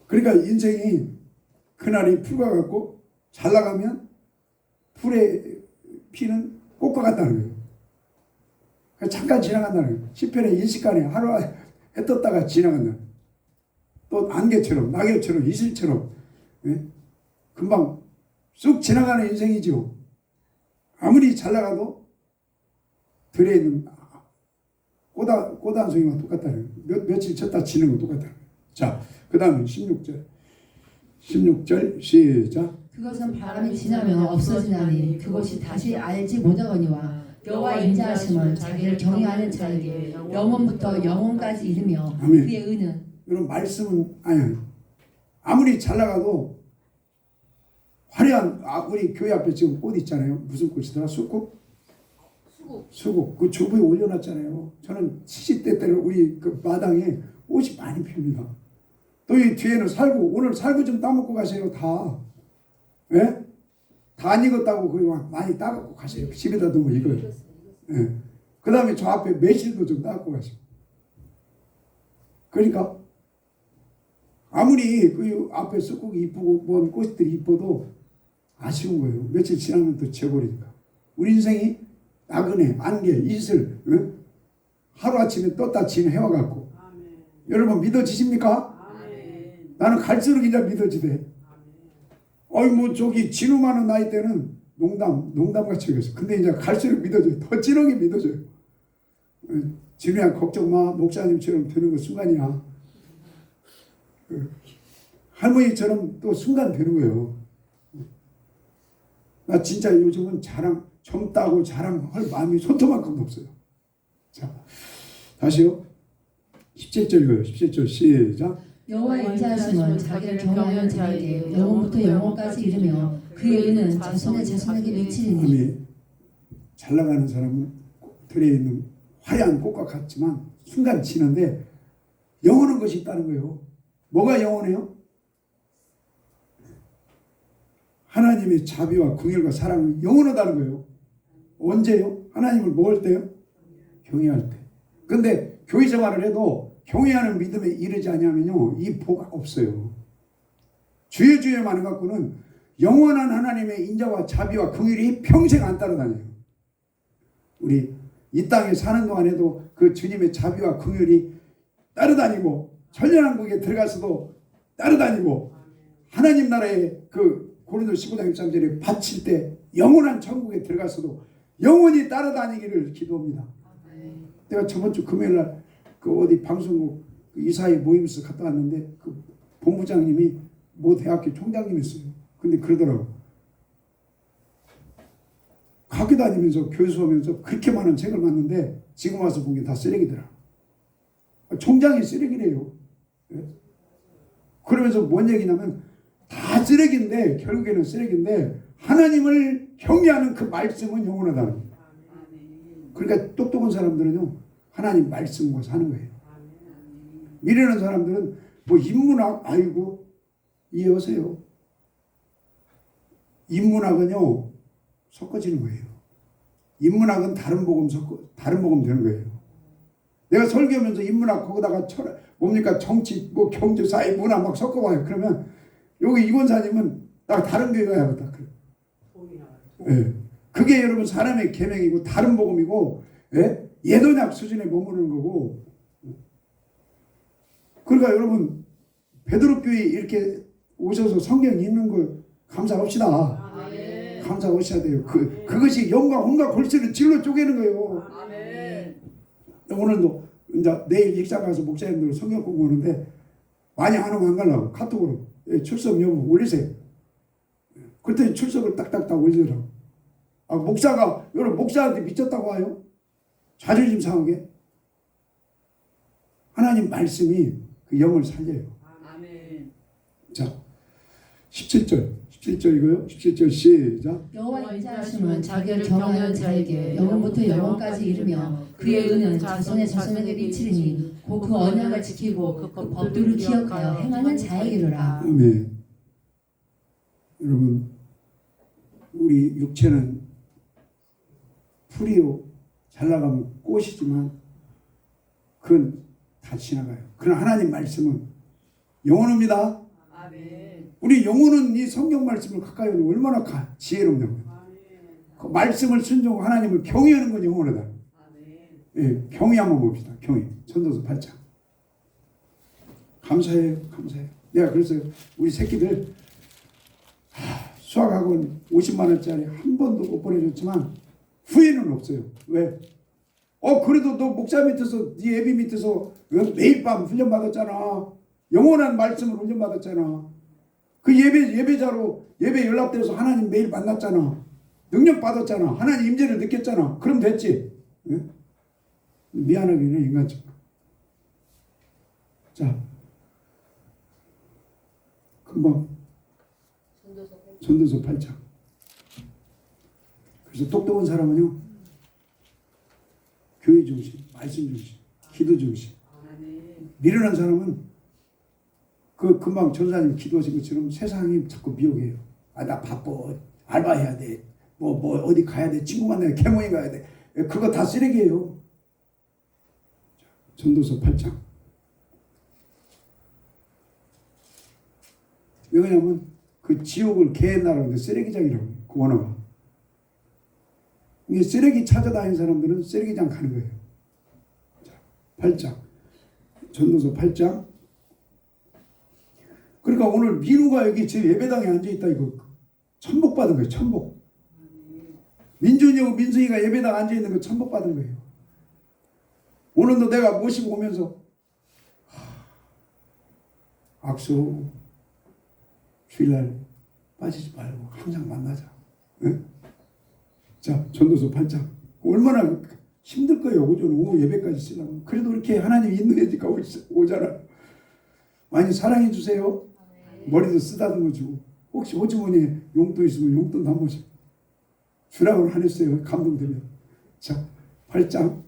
그러니까 인생이 그날이 풀과 같고 잘 나가면 풀의 피는 꽃과 같다는 거예요. 잠깐 지나간다는 거예요. 시편의 일시간에 하루 해 떴다가 지나간다. 또 안개처럼 낙엽처럼 이슬처럼 금방 쑥 지나가는 인생이죠. 아무리 잘 나가도 들에 있는 꽃 한 송이와 똑같다는 거예요. 며칠 쳤다 지는 건 똑같다는 거예요. 자, 그 다음에 16절 시작. 그것은 바람이 지나면 없어지나니 그것이 다시 알지 못하거니와 여호와 인자하심은 자기를 경외하는 자에게 영원부터 영원까지 이르며 아멘. 그의 의는 이런 말씀은 아무리 잘 나가도 화려한 우리 교회 앞에 지금 꽃 있잖아요. 무슨 꽃이더라? 수국? 수국. 그 조부에 올려놨잖아요. 저는 70대 때는 우리 그 마당에 꽃이 많이 핍니다. 또 이 뒤에는 살구. 오늘 살구 좀 따먹고 가세요. 다. 예? 다 안 익었다고 거기 많이 따갖고 가세요. 집에다 두면 익어요. 예. 그 다음에 저 앞에 매실도 좀 따갖고 가시고. 그러니까 아무리 그 앞에 쑥국이 이쁘고 뭔 꽃들이 이뻐도 아쉬운 거예요. 며칠 지나면 또 지워버리니까. 우리 인생이 나그네, 안개, 이슬, 하루아침에 떴다 지는 해와 같고. 여러분 믿어지십니까? 나는 갈수록 이제 믿어지대. 저기 진우만한 나이 때는 농담같이 얘기했어. 근데 이제 갈수록 믿어져요. 더 진하게 믿어져요. 진우야 걱정 마. 목사님처럼 되는 거 순간이야. 할머니처럼 또 순간 되는 거예요. 나 진짜 요즘은 젊다고 자랑할 마음이 손톱만큼도 없어요. 자, 다시요. 17절 이거예요. 17절 시작. 여호와 인자하심은 자기를 경외하는 자에게 영원부터 영원까지 이르며 그의 의는 자손의 자손에게 미치리니. 아멘. 잘 나가는 사람은 들에 있는 화려한 꽃과 같지만 순간 지는데 영원한 것이 있다는 거예요. 뭐가 영원해요? 하나님의 자비와 긍휼과 사랑은 영원하다는 거예요. 언제요? 하나님을 뭐 할 때요? 경외할 때. 근데 교회 생활을 해도 경외하는 믿음에 이르지 않으면요 이 복 없어요. 주여만 해갖고는 영원한 하나님의 인자와 자비와 긍휼이 평생 안 따라다녀요. 우리 이 땅에 사는 동안에도 그 주님의 자비와 긍휼이 따라다니고 천년왕국에 들어가서도 따라다니고 하나님 나라의 그 고린도 15장 13절에 바칠 때 영원한 천국에 들어가서도 영원히 따라다니기를 기도합니다. 내가 저번 주 금요일 날 그 어디 방송국 그 이사회 모임에서 갔다 왔는데 그 본부장님이 모 대학교 총장님이었어요. 근데 그러더라고. 학교 다니면서 교수하면서 그렇게 많은 책을 봤는데 지금 와서 본 게 다 쓰레기더라. 총장이 쓰레기래요. 그러면서 뭔 얘기냐면 다 쓰레기인데 결국에는 쓰레기인데 하나님을 경외하는 그 말씀은 영원하다는 거예요. 그러니까 똑똑한 사람들은요 하나님 말씀과 사는 거예요. 미련한 사람들은 뭐 인문학 아이고 이해하세요. 인문학은요 섞어지는 거예요. 인문학은 다른 복음 되는 거예요. 내가 설교하면서 인문학 거기다가 철학 뭡니까 정치 뭐 경제 사회 문화 막 섞어봐요. 그러면 여기 이권사님은 나 다른 교회 가야겠다. 예. 그게 여러분 사람의 계명이고 다른 복음이고 예? 예도약 수준에 머무르는 거고. 그러니까 여러분 베드로 교회 이렇게 오셔서 성경 읽는 거 감사합시다. 감사하셔야 돼요. 그것이 영광 혼과 골수를 질러 쪼개는 거예요. 오늘도 이제 내일 익산 가서 목사님들 성경 공부하는데 많이 안 오면 안 가려고 카톡으로 출석 여부 올리세요. 그랬더니 출석을 딱딱딱 올리더라고. 아, 목사가 여러분 목사한테 미쳤다고 와요? 자존심 상하게. 하나님 말씀이 그 영을 살려요. 자 17절이고요. 17절 시작. 여호와 인자하심은 자기를 경외하는 자에게 영원부터 영원까지 이르며 그의 은은 자손의 자손에게 미치리니 곧 그 언약을 지키고 그 법도를 기억하여 행하는 자에게로라. 아멘. 여러분 우리 육체는 풀이요 잘 나가면 꽃이지만 그건 다 지나가요. 그러나 하나님 말씀은 영원합니다. 우리 영혼은 이 성경 말씀을 가까이 하면 얼마나 지혜롭냐고요. 그 말씀을 순종하고 하나님을 경외하는 건 영원하다. 예, 경외 한번 봅시다. 경외. 전도서 8장. 감사해요. 내가 그래서 우리 새끼들 수학학원 50만 원짜리 한 번도 못 보내줬지만 후회는 없어요. 왜? 그래도 너 목사 밑에서 네 예비 밑에서 매일 밤 훈련 받았잖아. 영원한 말씀을 훈련 받았잖아. 그 예배자로 예배 연락돼서 하나님 매일 만났잖아. 능력 받았잖아. 하나님 임재를 느꼈잖아. 그럼 됐지. 예? 미안하긴 해 인간적으로. 자 금방 전도서 8장. 그래서 똑똑한 사람은요 교회 중심, 말씀 중심, 기도 중심. 미련한 사람은 그 금방 전사님 기도하신 것처럼 세상이 자꾸 미혹해요. 나 바빠. 알바해야 돼. 뭐 어디 가야 돼. 친구 만나야 돼. 개모임 가야 돼. 그거 다 쓰레기예요. 전도서 8장. 왜냐면 그 지옥을 개의 나라인데 쓰레기장이라고 그 원어가. 이게 쓰레기 찾아다니는 사람들은 쓰레기장 가는 거예요. 자, 8장. 전도서 8장. 그러니까 오늘 민우가 여기 제 예배당에 앉아있다 이거 천복 받은 거예요. 천복. 민준이하고 민승이가 예배당 앉아있는 거 천복 받은 거예요. 오늘도 내가 모시고 오면서 악수 주일날 빠지지 말고 항상 만나자. 네? 자 전도서 8장. 얼마나 힘들 거예요. 오후 예배까지 쓰려면. 그래도 이렇게 하나님 인도해니까 오잖아. 많이 사랑해 주세요. 머리도 쓰다듬어 주고 혹시 호주머니에 용돈 있으면 용돈도 한 번씩 주라고 안 했어요. 감동되면. 자 8장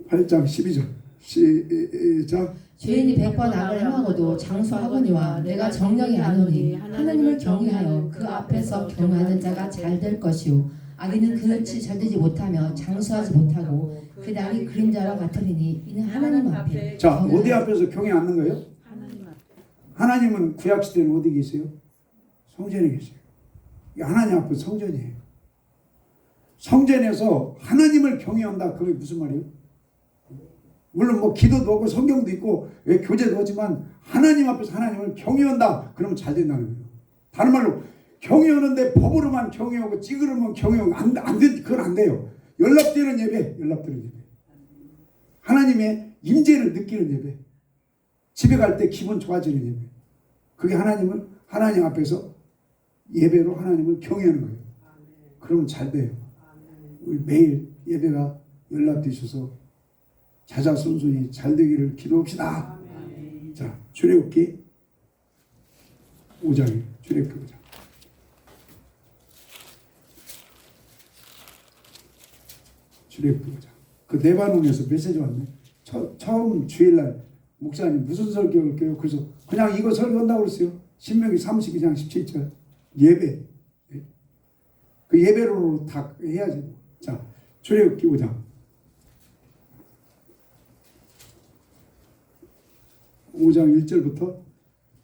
12절 시작. 죄인이 100번 악을 행하고도 장수하거니와 내가 정령이 아노니 하나님을 경외하여 그 앞에서 경외하는 자가 잘 될 것이요 악인은 그같이 잘 되지 못하며 장수하지 못하고 그 날이 그림자와 같으리니 이는 하나님 앞에. 자 어디 앞에서 경외 않는 거예요? 하나님은 구약시대는 어디 계세요? 성전에 계세요. 하나님 앞은 성전이에요. 성전에서 하나님을 경외한다. 그게 무슨 말이에요? 물론 뭐 기도도 하고 성경도 있고 교제도 하지만 하나님 앞에서 하나님을 경외한다. 그러면 잘 된다는 거예요. 다른 말로 경외하는데 법으로만 경외하고 찌그러면 경외하고 안 돼. 그건 안 돼요. 연락되는 예배. 하나님의 임재를 느끼는 예배. 집에 갈 때 기분 좋아지는 예배. 그게 하나님 앞에서 예배로 하나님을 경외하는 거예요. 그러면 잘 돼요. 우리 매일 예배가 연락되셔서 자자손손이 잘 되기를 기도합시다. 자, 출애굽기 5장이에요. 출애굽기 5장. 출애굽기 5장. 그 레바논에서 메시지 왔네. 처음 주일날 목사님 무슨 설교 할게요? 그래서 그냥 이거 설교한다고 그랬어요. 신명기 32장 17절 예배. 그 예배로 다 해야지. 자, 출애굽기 5장 1절부터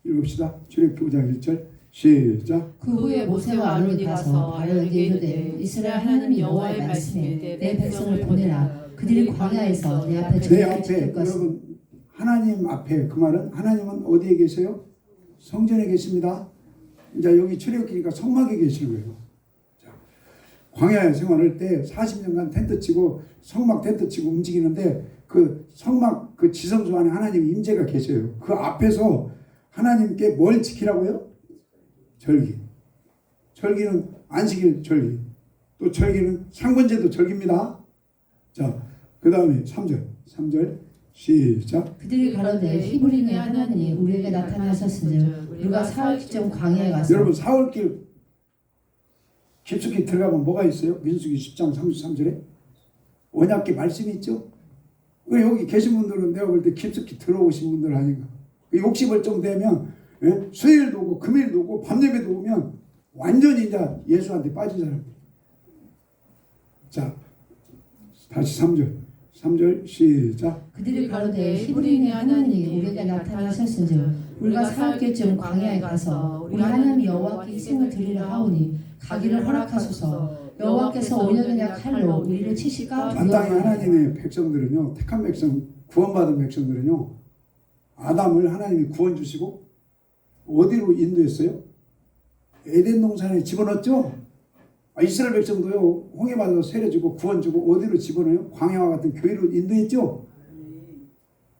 읽읍시다. 출애굽기 5장 1절 시작. 그 후에 모세와 아론이 가서 바로에게 이르되 이스라엘 하나님 여호와의 말씀에 내 백성을 보내라. 그들이 광야에서 내 앞에 내 저녁을 앞에 지킬 것을. 여러분 하나님 앞에 그 말은 하나님은 어디에 계세요? 성전에 계십니다. 이제 여기 출애굽기니까 성막에 계시는 거예요. 자, 광야에 생활할 때 40년간 텐트 치고 성막 텐트 치고 움직이는데 그 성막 그 지성소 안에 하나님 임재가 계셔요. 그 앞에서 하나님께 뭘 지키라고요? 절기. 절기는 안식일 절기. 또 절기는 상번제도 절기입니다. 자, 그 다음에 3절 시작. 그들이 가로되 히브리는 하나님이 우리에게 나타나셨은즉 우리가 사흘쯤 광야에 가서. 여러분 사흘길 깊숙이 들어가면 뭐가 있어요? 민수기 10장 33절에 언약궤 말씀이 있죠. 여기 계신 분들은 내가 볼 때 깊숙이 들어오신 분들 아닌가. 욕심을 좀 되면 수요일도 오고 금요일도 오고 밤예배도 오면 완전히 이제 예수한테 빠진 사람들. 자, 다시 3절 시작. 그들이 가로되 히브리인의 하나님이 우리에게 나타나셨은즉 우리가 사흘쯤 광야에 가서 우리 하나님 여호와께 희생을 드리려 하오니 가기를 허락하소서. 여호와께서 온영이나 칼로 우리를 치실까 이 땅의 하나님의 백성들은요, 택한 백성, 구원받은 백성들은요, 아담을 하나님이 구원 주시고 어디로 인도했어요? 에덴 동산에 집어넣었죠. 이스라엘 백성도요, 홍해 맞아서 세례주고 구원 주고 어디로 집어넣어요? 광야와 같은 교회로 인도했죠.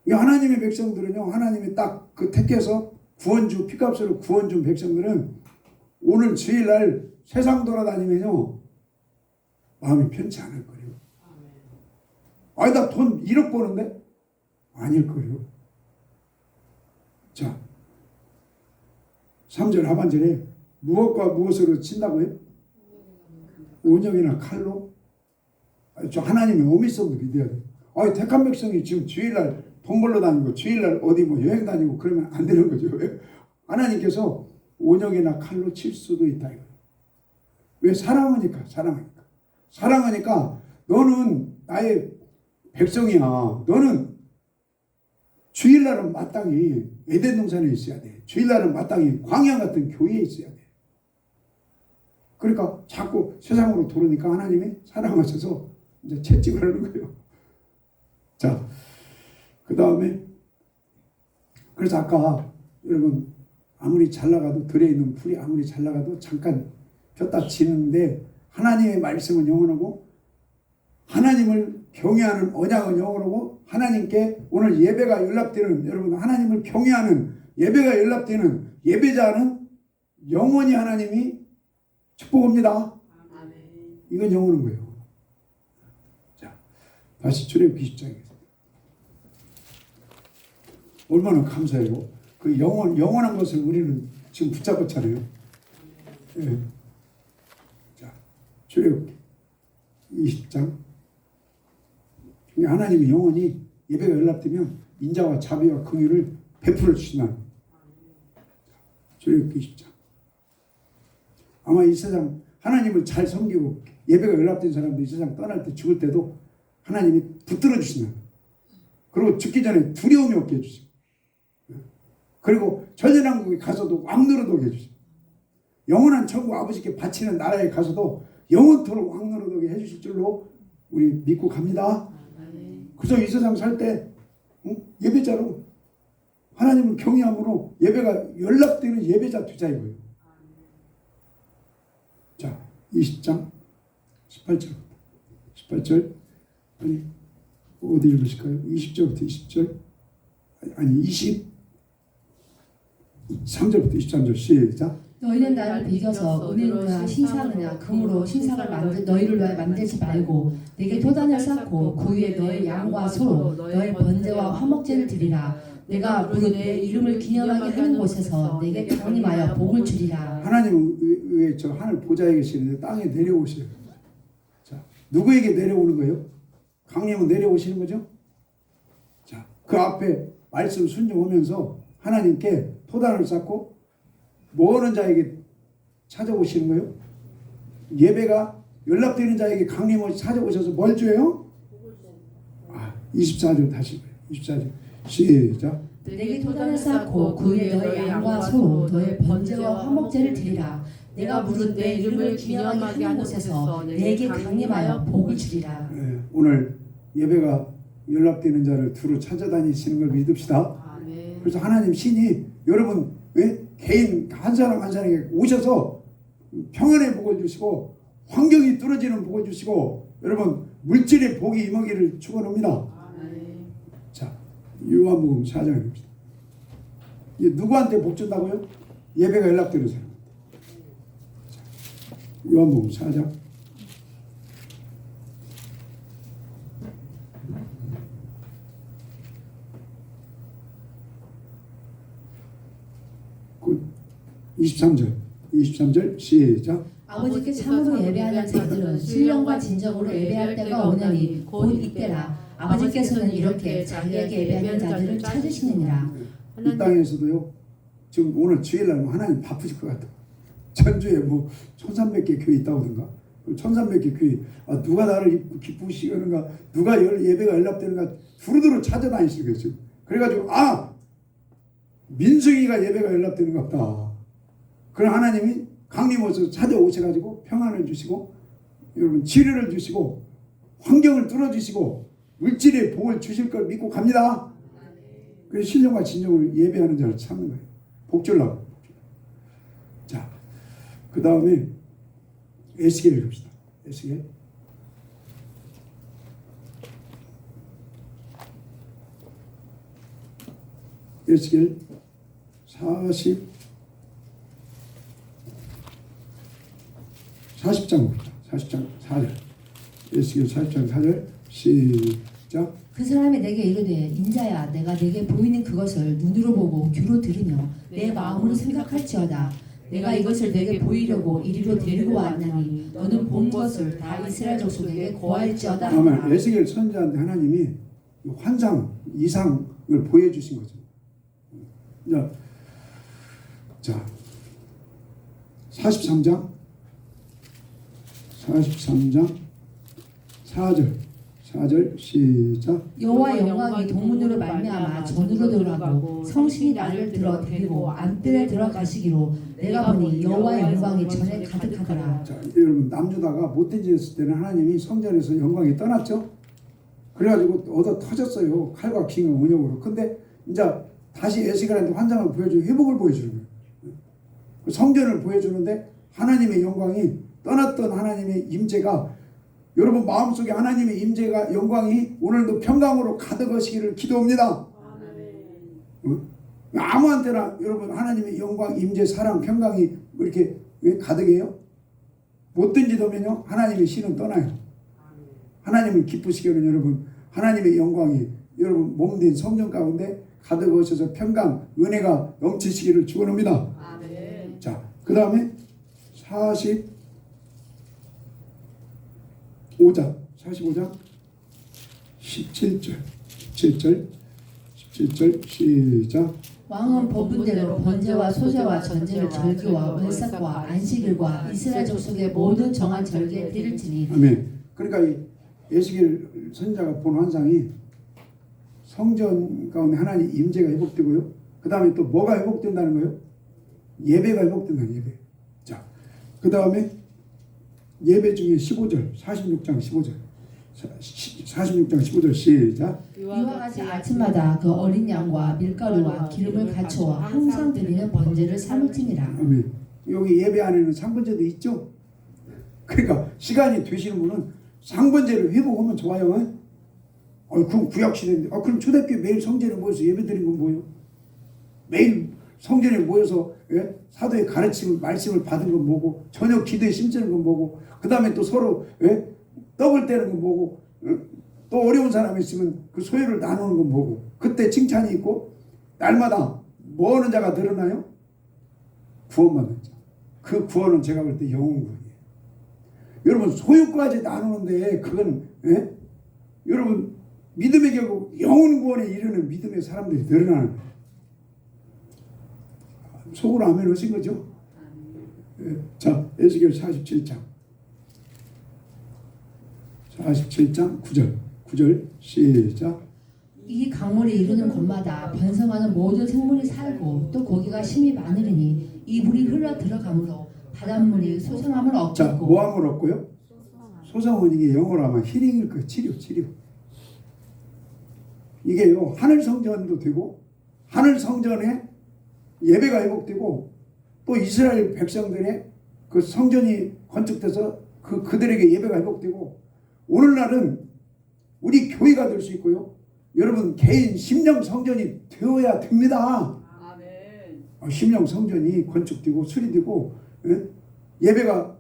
이 하나님의 백성들은요, 하나님이 딱 그 택해서 구원 주 피값으로 구원 준 백성들은 오늘 주일날 세상 돌아다니면요 마음이 편치 않을 거예요. 나 돈 1억 버는데 아닐 거예요. 자, 3절 하반절에 무엇과 무엇으로 친다고요? 온영이나 칼로? 저 하나님의 어미성도 믿어야 돼요. 택한 백성이 지금 주일날 돈 벌러 다니고 주일날 어디 뭐 여행 다니고 그러면 안 되는 거죠. 왜? 하나님께서 온영이나 칼로 칠 수도 있다. 왜? 사랑하니까. 사랑하니까 너는 나의 백성이야. 너는 주일날은 마땅히 에덴 동산에 있어야 돼. 주일날은 마땅히 광야 같은 교회에 있어야 돼. 그러니까 자꾸 세상으로 돌으니까 하나님이 사랑하셔서 이제 채찍을 하는 거예요. 자, 그 다음에 그래서 아까 여러분 아무리 잘 나가도 들에 있는 풀이 아무리 잘 나가도 잠깐 폈다 지는데 하나님의 말씀은 영원하고 하나님을 경외하는 언약은 영원하고 하나님께 오늘 예배가 연락되는 여러분 하나님을 경외하는 예배가 연락되는 예배자는 영원히 하나님이 축복합니다. 이건 영원한 거예요. 자, 다시 출애굽기 10장에 얼마나 감사해요. 그 영원한 것을 우리는 지금 붙잡았잖아요. 예. 자, 출애굽기 20장. 하나님이 영원히 예배가 연락되면 인자와 자비와 긍휼을 베풀어 주시나. 출애굽기 20장. 아마 이 세상 하나님을 잘 섬기고 예배가 연락된 사람들이 이 세상 떠날 때 죽을 때도 하나님이 붙들어 주시나. 그리고 죽기 전에 두려움이 없게 해주시고 그리고 전전왕국에 가서도 왕노릇하게 해주시고 영원한 천국 아버지께 바치는 나라에 가서도 영원토록 왕노릇하게 해주실 줄로 우리 믿고 갑니다. 그래서 이 세상 살 때 예배자로 하나님을 경외함으로 예배가 연락되는 예배자 되자 이거예요. 자, 20장 18절 아니 어디 읽으실까요? 20절부터 20절 아니 23절부터 23절 시작. 너희는 나를 비겨서 은혜로나 신상이나 금으로 신상을 너희를 위하여 만들지 말고 내게 도단을 쌓고 그 위에 너의 양과 소로 너의 번제와 화목제를 드리라. 내가 무릇 내 이름을 기념하게 하는 곳에서 내게 강림하여 복을 주리라. 하나님은 왜 저 하늘 보좌에 계시는데 땅에 내려오셔요. 자, 누구에게 내려오는 거예요? 강림은 내려오시는 거죠. 자, 그 앞에 말씀 순종하면서 하나님께 토단을 쌓고 뭐 하는 자에게 찾아오시는 거예요? 예배가 연락되는 자에게 강림을 찾아오셔서 뭘 줘요? 24절 다시 24절 시작. 내게 도단을 쌓고 그 위에 너의 양과 소 너의 번제와 화목제를 드리라. 내가 부른 내 이름을 기념하게 하는 곳에서 내게 강림하여 복을 주리라. 오늘 예배가 연락되는 자를 두루 찾아다니시는 걸 믿읍시다. 아멘. 그래서 하나님 신이 여러분 개인 한 사람 한 사람에게 오셔서 평안의 복을 주시고 환경이 뚫어지는 복을 주시고 여러분 물질의 복이 임하기를 축원합니다. 아멘. 자, 요한복음 4장입니다. 이게 누구한테 복 준다고요? 예배가 연락되는 사람. 요한복음 4장. 그 23절 시작. 아버지께 참으로 예배하는 자들은 신령과 진정으로 예배할 때가 오나니 곧 이때라. 아버지께서는 이렇게 자기에게 예배하는 자들을 찾으시느니라. 이 땅에서도요. 지금 오늘 주일날 하나님 바쁘실 것 같아. 전주에 뭐 1300개 교회 있다고 하던가 1300개 교회 누가 나를 기쁘시게 하는가 누가 예배가 연락되는가 두루두루 찾아다니시는 거예요. 지금. 그래가지고 민승이가 예배가 연락되는 것 같다. 그럼 하나님이 강림해서 찾아오셔가지고 평안을 주시고 여러분 치료를 주시고 환경을 뚫어주시고 물질의 복을 주실 걸 믿고 갑니다. 그래서 신령과 진정으로 예배하는 자를 찾는 거예요. 복 주려고. 자, 그 다음에 에스겔을 읽읍시다. 에스겔. 에스겔 40장입니다. 40장 4절. 에스겔 40장 4절 시작. 그 사람이 내게 이르되 인자야 내가 내게 보이는 그것을 눈으로 보고 귀로 들으며 내 마음으로 생각할지어다. 내가 이것을 내게 보이려고 이리로 데리고 왔나니 너는 본 것을 다 이스라엘 족속에게 고할지어다. 아멘. 에스겔 선지자한테 하나님이 환상, 이상을 보여주신 거죠. 자, 43장 4절 시작. 여호와 영광이 동문으로 말미암아 전으로 들어가고 성신이 나를 들어 데리고 안뜰에 들어가시기로 내가 보니 여호와 영광이 전에 가득하더라. 자, 여러분 남주다가 못된 짓 했을 때는 하나님이 성전에서 영광이 떠났죠. 그래가지고 얻어 터졌어요. 칼과 기둥 운영으로. 근데 이제 다시 에스겔한테 환상을 보여주고 회복을 보여주는 거예요. 성전을 보여주는데 하나님의 영광이 떠났던 하나님의 임재가 여러분 마음속에 하나님의 임재가 영광이 오늘도 평강으로 가득하시기를 기도합니다. 아무한테나 여러분 하나님의 영광, 임재, 사랑, 평강이 이렇게 왜 가득해요? 못된 짓 하면요 하나님의 신은 떠나요. 하나님을 기쁘시게 하는 여러분 하나님의 영광이 여러분 몸된 성전 가운데 가득하셔서 평강, 은혜가 넘치시기를 축원합니다. 자, 그 다음에 45장 17절 시작. 왕은 법문대로 번제와 소제와 전제를 절기와 월삭과 안식일과 이스라엘 족속의 모든 정한 절기에 드릴지니. 아멘. 그러니까 이 에스겔 선지자가 본 환상이 성전 가운데 하나님 임재가 회복되고요. 그 다음에 또 뭐가 회복된다는 거예요? 예배가 회복된다는 예배. 자, 그 다음에 예배 중에 15절 46장 15절 시작. 이와 같이 아침마다 그 어린 양과 밀가루와 기름을 갖추어 항상 드리는 번제를 삼을지니라. 아멘. 여기 예배 안에는 상번제도 있죠. 그러니까 시간이 되시는 분은 상번제를 회복하면 좋아요. 그럼 구약시대인데 그럼 초대교회 매일 성전에 모여서 예배 드리는 건 뭐예요? 매일 성전에 모여서 사도의 가르침을 말씀을 받은 건 뭐고 저녁 기도에 심쓰는 건 뭐고 그 다음에 또 서로 떡을 떼는 건 뭐고 또 어려운 사람이 있으면 그 소유를 나누는 건 뭐고 그때 칭찬이 있고 날마다 뭐 하는 자가 늘어나요? 구원받는 자. 그 구원은 제가 볼 때 영혼 구원이에요. 여러분 소유까지 나누는데 그건 여러분 믿음의 결국 영혼 구원에 이르는 믿음의 사람들이 늘어나는 거예요. 속으로 아멘 하신 거죠? 예. 자, 에스겔 47장 47장 9절 시작. 이 강물이 이르는 곳마다 번성하는 모든 생물이 살고 또 고기가 심이 많으리니 이 물이 흘러 들어가므로 바닷물이 소성함을 자, 얻겠고 뭐함을 얻고요? 소성은 이게 영어로 하면 힐링일 거예요. 치료. 이게요, 하늘 성전도 되고 하늘 성전에 예배가 회복되고 또 이스라엘 백성들의 그 성전이 건축돼서 그들에게 예배가 회복되고 오늘날은 우리 교회가 될 수 있고요. 여러분 개인 심령 성전이 되어야 됩니다. 아멘. 심령 성전이 건축되고 수리되고 예배가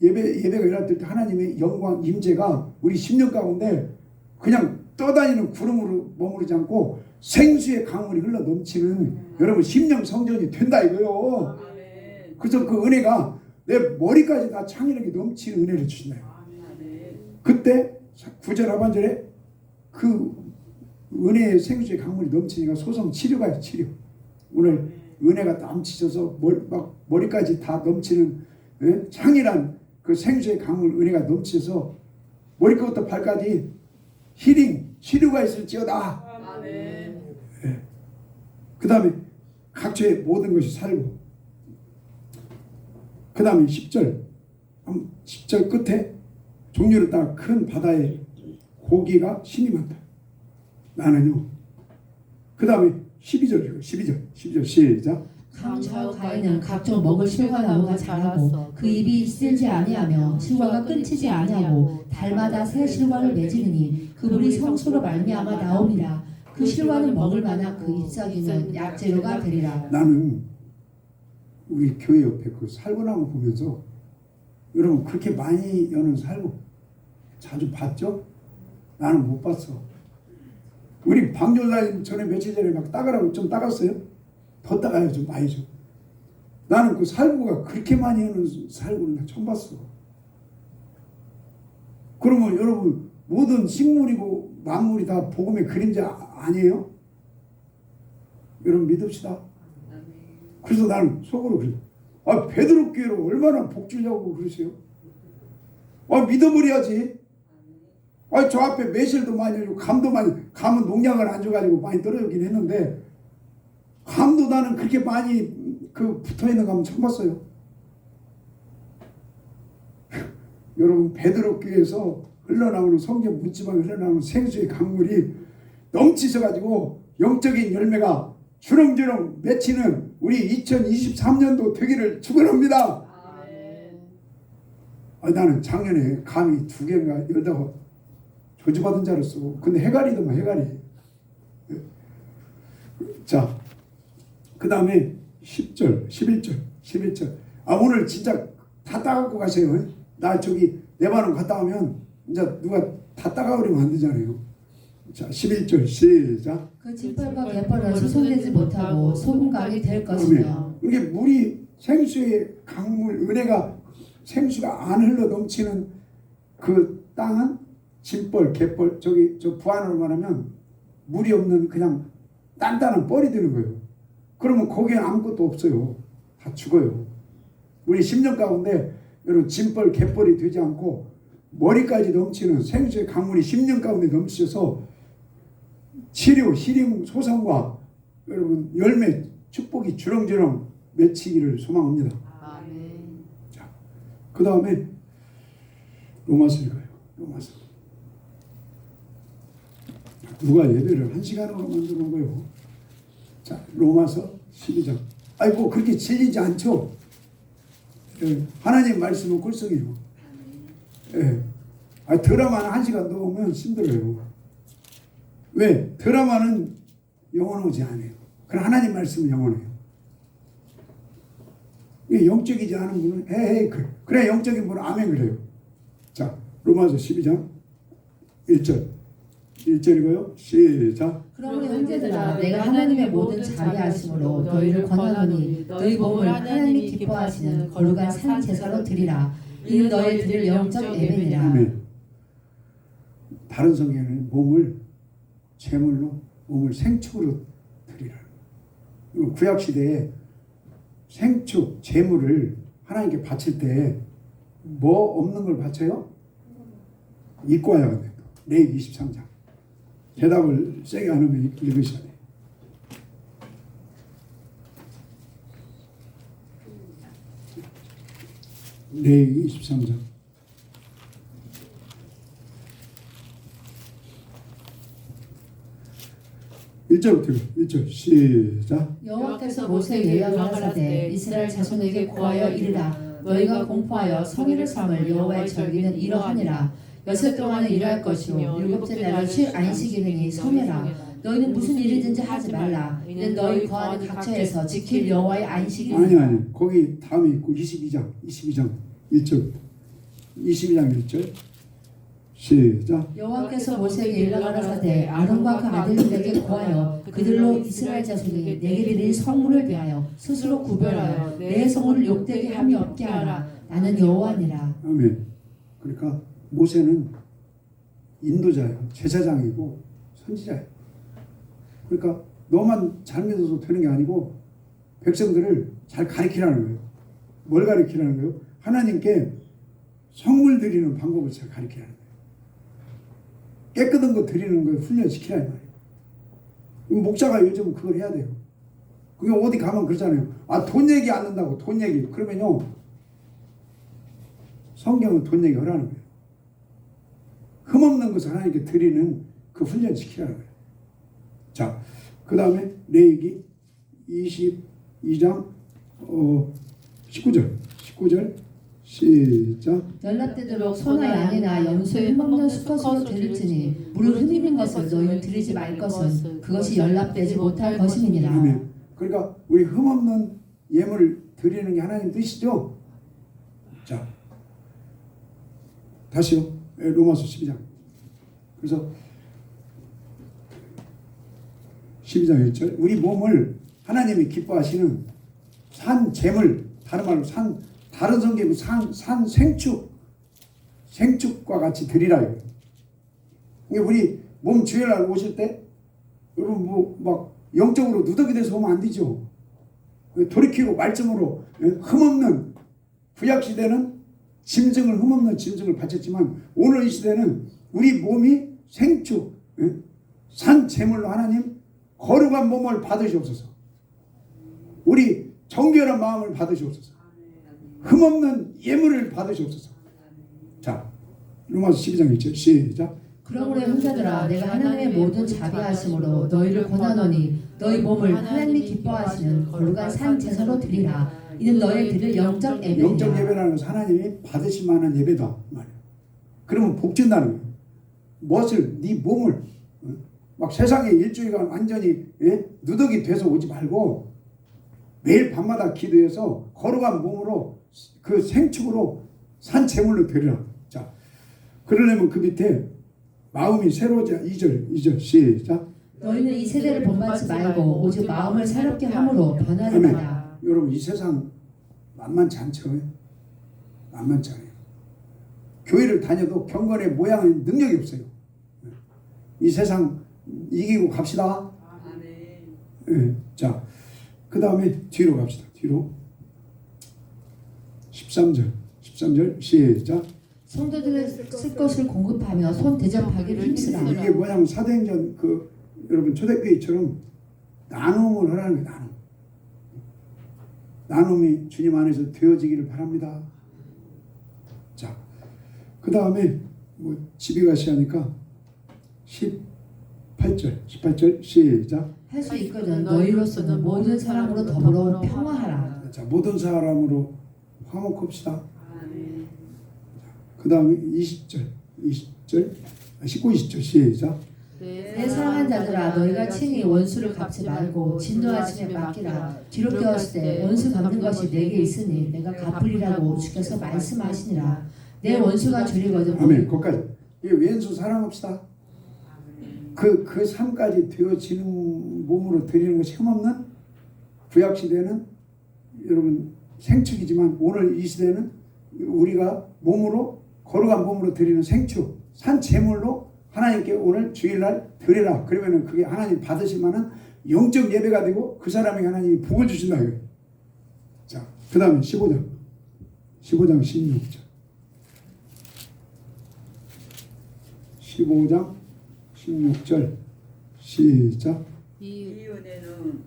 일어날 때 하나님의 영광 임재가 우리 심령 가운데 그냥 떠다니는 구름으로 머무르지 않고 생수의 강물이 흘러 넘치는 여러분 심령 성전이 된다 이거요. 아멘. 그래서 그 은혜가 내 머리까지 다 창의력이 넘치는 은혜를 주신다. 아멘. 그때 9절 하반절에 그 은혜의 생수의 강물이 넘치니까 소성 치료가 치료. 오늘 은혜가 넘치셔서 머리까지 다 넘치는 창이란 그 생수의 강물 은혜가 넘치셔서 머리끝부터 발까지 힐링 치료가 있을지어다. 아멘. 그 다음에 각처의 모든 것이 살고 그 다음에 10절 끝에 종류를 따라 큰 바다에 고기가 신이 많다. 나는요. 그 다음에 12절 시작. 강저 가에는 각종 먹을 실과 나무가 자라고 그 입이 쓸지 아니하며 실과가 끊치지 아니하고 달마다 새 실과를 맺으니 그 물이 성소로 말미암아 나오니라. 그 실과는 먹을 만한 그 잎사귀는 약재료가 되리라. 나는 우리 교회 옆에 그 살구나무 보면서 여러분 그렇게 많이 여는 살구 자주 봤죠? 나는 못 봤어. 우리 방조사님 전에 며칠 전에 막 따가라고 좀 따갔어요? 더 따가요. 좀 많이 좀. 나는 그 살구가 그렇게 많이 여는 살구는 나 처음 봤어. 그러면 여러분 모든 식물이고 만물이 다 복음의 그림자 아니에요? 여러분 믿읍시다. 그래서 나는 속으로 그래. 베드로 교회로 얼마나 복 주려고 그러세요? 믿어버려야지. 저 앞에 매실도 많이 주고 감도 많이, 감은 농약을 안 줘가지고 많이 떨어지긴 했는데 감도 나는 그렇게 많이 붙어있는 감은 처음 봤어요. 여러분 베드로 교회에서 흘러나오는 성경 문지방에 흘러나오는 생수의 강물이 넘치셔가지고 영적인 열매가 주렁주렁 맺히는 우리 2023년도 되기를 축원합니다. 아멘. 나는 작년에 감이 2개인가 열다가 저주받은 줄 알았어. 근데 해갈이더만 해갈이. 자, 그 다음에 10절, 11절. 오늘 진짜 다 따갖고 가세요. 나 저기 레바논 갔다 오면 이제 누가 다 따가버리면 안 되잖아요. 자, 11절 시작. 그 징벌과 갯벌은 수송되지 못하고 소금강이 될 것이며. 이게 물이 생수의 강물 은혜가 생수가 안 흘러 넘치는 그 땅은 진벌, 갯벌 저 부안으로 말하면 물이 없는 그냥 단단한 뻘이 되는 거예요. 그러면 거기에 아무것도 없어요. 다 죽어요. 우리 10년 가운데 여러분 진벌, 갯벌이 되지 않고 머리까지 넘치는 생수의 강물이 10년 가운데 넘치셔서 치료, 힐링, 소성과 여러분 열매, 축복이 주렁주렁 맺히기를 소망합니다. 아멘. 자, 그 다음에 로마서 읽어요. 로마서. 누가 예배를 1시간으로 만드는 거예요. 자, 로마서 12장. 뭐 그렇게 질리지 않죠? 하나님 말씀은 꿀성이에요. 드라마는 1시간 넘으면 힘들어요. 왜? 드라마는 영원하지 않아요. 그러나 하나님 말씀은 영원해요. 영적이지 않은 분은 에이 그래 영적인 분은 아멘 그래요. 자, 로마서 12장 1절이고요. 시작. 그러므로 형제들아 내가 하나님의 모든 자비하심으로 너희를 권하노니 너희 몸을 하나님이 기뻐하시는 거룩한 산 제사로 드리라. 이는 너희 드릴 영적 예배니라. 아멘. 다른 성경에는 몸을 제물로 몸을 생축으로 드리라. 구약 시대에 생축 제물을 하나님께 바칠 때 뭐 없는 걸 바쳐요? 읽고 와야 돼. 레위기 23장. 대답을 세게 안 하면 읽으셔야 돼. 레위기 23장. 1절부터 1절 시작. 여호와께서 모세에게 명하사대 이스라엘 자손에게 고하여 이르라 너희가 공포하여 성일을 삼을 여호와의 절기는 이러하니라 여섯 동안은 일할 것이요 일곱째 날은 안식일이니 성회라 너희는 무슨 일이든지 하지 말라 이는 너희 거하는 각처에서 지킬 여호와의 안식일이니라. 아니 거기 다음에 있고 22장 1절 22장 1절 시작. 여호와께서 모세에게 일러가라사대 아론과 그 아들들에게 고하여 그들로 이스라엘 자손이 내게 드릴 성물을 대하여 스스로 구별하여 내 성물을 욕되게 함이 없게 하라 나는 여호와니라. 아멘. 그러니까 모세는 인도자예요. 제사장이고 선지자예요. 그러니까 너만 잘 믿어서 되는 게 아니고 백성들을 잘 가르치라는 거예요. 뭘 가르치라는 거예요? 하나님께 성물 드리는 방법을 잘 가르치라는 거예요. 깨끗한 거 드리는 걸 훈련시키라 이 말이에요. 목사가 요즘 그걸 해야 돼요. 그게 어디 가면 그러잖아요. 아, 돈 얘기 안 한다고 돈 얘기. 그러면요. 성경은 돈 얘기 하라는 거예요. 흠없는 것을 하나님께 드리는 그 훈련시키라는 거예요. 자, 그 다음에 레위기 22장 19절 시작. 연락되도록 소나 양이나 염소의 흠없는 수컷으로 드릴지니 무릇 흠 있는 것을 너희는 드리지 말 것은 그것이 연락되지 못할 것임이니라. 아멘. 그러니까 우리 흠없는 예물을 드리는 게 하나님 뜻이죠. 자, 다시요. 로마서 12장. 그래서 12장 1절. 우리 몸을 하나님이 기뻐하시는 산 제물, 다른 말로 다른 성경은 산 생축과 같이 드리라. 그러니까 우리 몸 주일날 오실 때 여러분 뭐 막 영적으로 누더기 돼서 오면 안 되죠. 돌이키고 말씀으로 흠없는 구약 시대는 짐승을 흠없는 짐승을 바쳤지만 오늘 이 시대는 우리 몸이 생축 산 제물로 하나님 거룩한 몸을 받으시옵소서. 우리 정결한 마음을 받으시옵소서. 흠없는 예물을 받으시옵소서. 자, 로마서 12장 1절 시작. 그러므로 형제들아 내가 하나님의 모든 자비하심으로 너희를 권하노니 너희 몸을 하나님이 기뻐하시는 거룩한 산 제사로 드리라. 이는 너희 드릴 영적 예배니라. 영적 예배라는 것은 하나님이 받으실 만한 예배다 말이에요. 그러면 복 준다는 거예요. 무엇을 네 몸을 막 세상에 일주일간 완전히 누더기 돼서 오지 말고 매일 밤마다 기도해서 거룩한 몸으로 그 생축으로 산 제물로 드리라. 자, 그러려면 그 밑에 마음이 새로워져. 2절 시작. 너희는 이 세대를 본받지 말고 오직 마음을 새롭게 함으로 변화를 아멘. 받아. 여러분 이 세상 만만치 않죠. 만만치 않아요. 교회를 다녀도 경건의 모양은 능력이 없어요. 이 세상 이기고 갑시다. 네. 자, 그 다음에 뒤로 갑시다. 뒤로 13절 시작. 성도들을 쓸 것을 공급하며 손 대접하기를 힘쓰라. 이게 뭐냐면 사도행전 그 여러분 초대교회처럼 나눔을 하라는 거예요. 나눔이 주님 안에서 되어지기를 바랍니다. 자, 그 다음에 뭐 집에 가시 하니까 18절 시작. 할 수 있거든 너희로서는 모든 사람으로 더불어 평화하라. 자, 모든 사람으로 화목합시다. 그 다음에 19, 20절 시작. 내 사랑하는 자들아 너희가 친히 원수를 갚지 말고 진노하심에 맡기라. 기록되었을 때 원수 갚는 것이 내게 있으니 내가 갚으리라고 주께서 말씀하시니라. 내 원수가 줄이거든. 아멘. 거기까지. 이 왼수 사랑합시다. 그 삶까지 되어지는 몸으로 드리는 것이 흠없는 구약 시대는 여러분 생축이지만 오늘 이 시대는 우리가 몸으로 거룩한 몸으로 드리는 생축 산 제물로 하나님께 오늘 주일날 드리라. 그러면은 그게 하나님 받으실 만한 영적 예배가 되고 그 사람에게 하나님이 복을 주신다. 자, 그 다음에 15장 16절 15장 16절 시작. 이 은혜는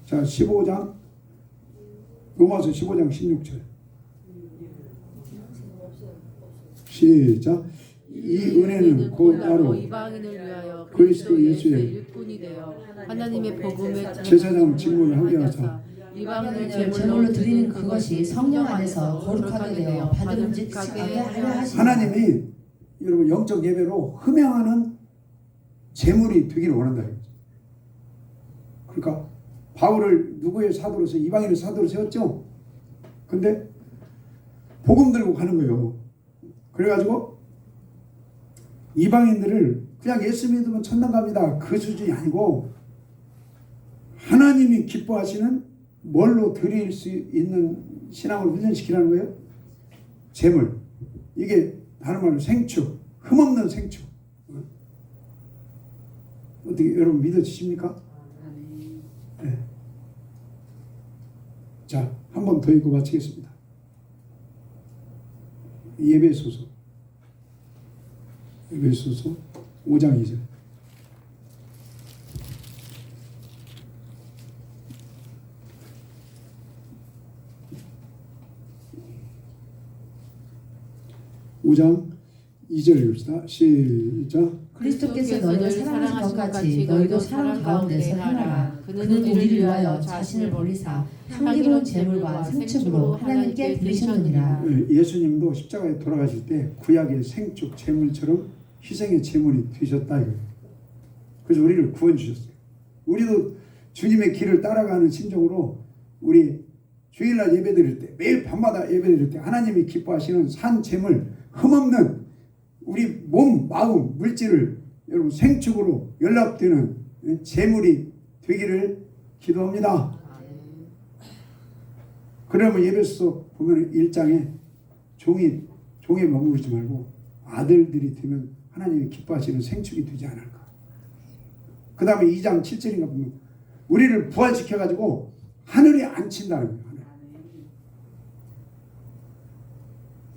자, 15장 로마서 15장 16절 시작. 이 은혜는 곧 따로 이방인을 위하여 그리스도 예수의 일꾼이 되어 하나님의 복음의 제사장 직분을 하게 하사 이방인을 제물로 드리는 그것이 성령 안에서 거룩하게 되어 받음직하게 하려 하시니 하나님이 여러분 영적 예배로 흠양하는 제물이 되기를 원한다. 그러니까 바울을 누구의 사도로서 이방인의 사도로 세웠죠. 근데 복음 들고 가는 거예요. 그래가지고 이방인들을 그냥 예수 믿으면 천당 갑니다 그 수준이 아니고 하나님이 기뻐하시는 뭘로 드릴 수 있는 신앙을 훈련시키라는 거예요. 제물. 이게 다른 말로 생축, 흠없는 생축. 어떻게 여러분 믿어지십니까? 네. 자, 한 번 더 읽고 마치겠습니다. 예배소서 5장 2절. 오장 2절 읽읍시다. 시작. 그리스도께서 너희를 사랑하신 것 같이 너희도 사랑 가운데서 행하라. 그는 우리를 위하여 자신을 버리사 향기로운 제물과 생축으로 하나님께 드리셨느니라. 예수님도 십자가에 돌아가실 때 구약의 생축 제물처럼 희생의 제물이 되셨다 이거예요. 그래서 우리를 구원 주셨어요. 우리도 주님의 길을 따라가는 심정으로 우리 주일날 예배드릴 때 매일 밤마다 예배드릴 때 하나님이 기뻐하시는 산 제물 흠없는 우리 몸, 마음, 물질을 여러분 생축으로 연락되는 제물이 되기를 기도합니다. 그러면 예배소 보면 1장에 종에 머무르지 말고 아들들이 되면 하나님이 기뻐하시는 생축이 되지 않을까. 그 다음에 2장 7절인가 보면 우리를 부활시켜가지고 하늘에 앉힌다는 거예요.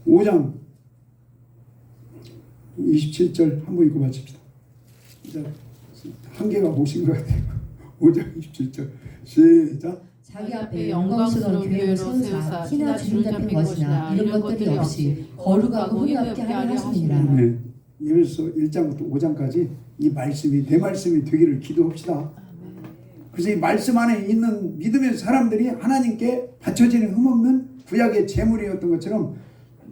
5장 27절 한번 읽고 마칩시다. 이제 한계가 오신 것 같아요. 5장 27절 시작. 자기 앞에 영광스러운 교회를 세우사 키나 주름 잡힌 것이나 이런 것들이 없이 거룩하고 흠이 없게 하려 하시니라. 네, 예배소 1장부터 5장까지 이 말씀이 내 말씀이 되기를 기도합시다. 그래서 이 말씀 안에 있는 믿음의 사람들이 하나님께 바쳐지는 흠없는 구약의 제물이었던 것처럼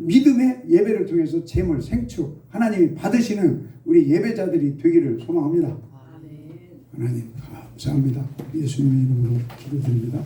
믿음의 예배를 통해서 제물, 생축 하나님이 받으시는 우리 예배자들이 되기를 소망합니다. 하나님 감사합니다. 예수님의 이름으로 기도드립니다.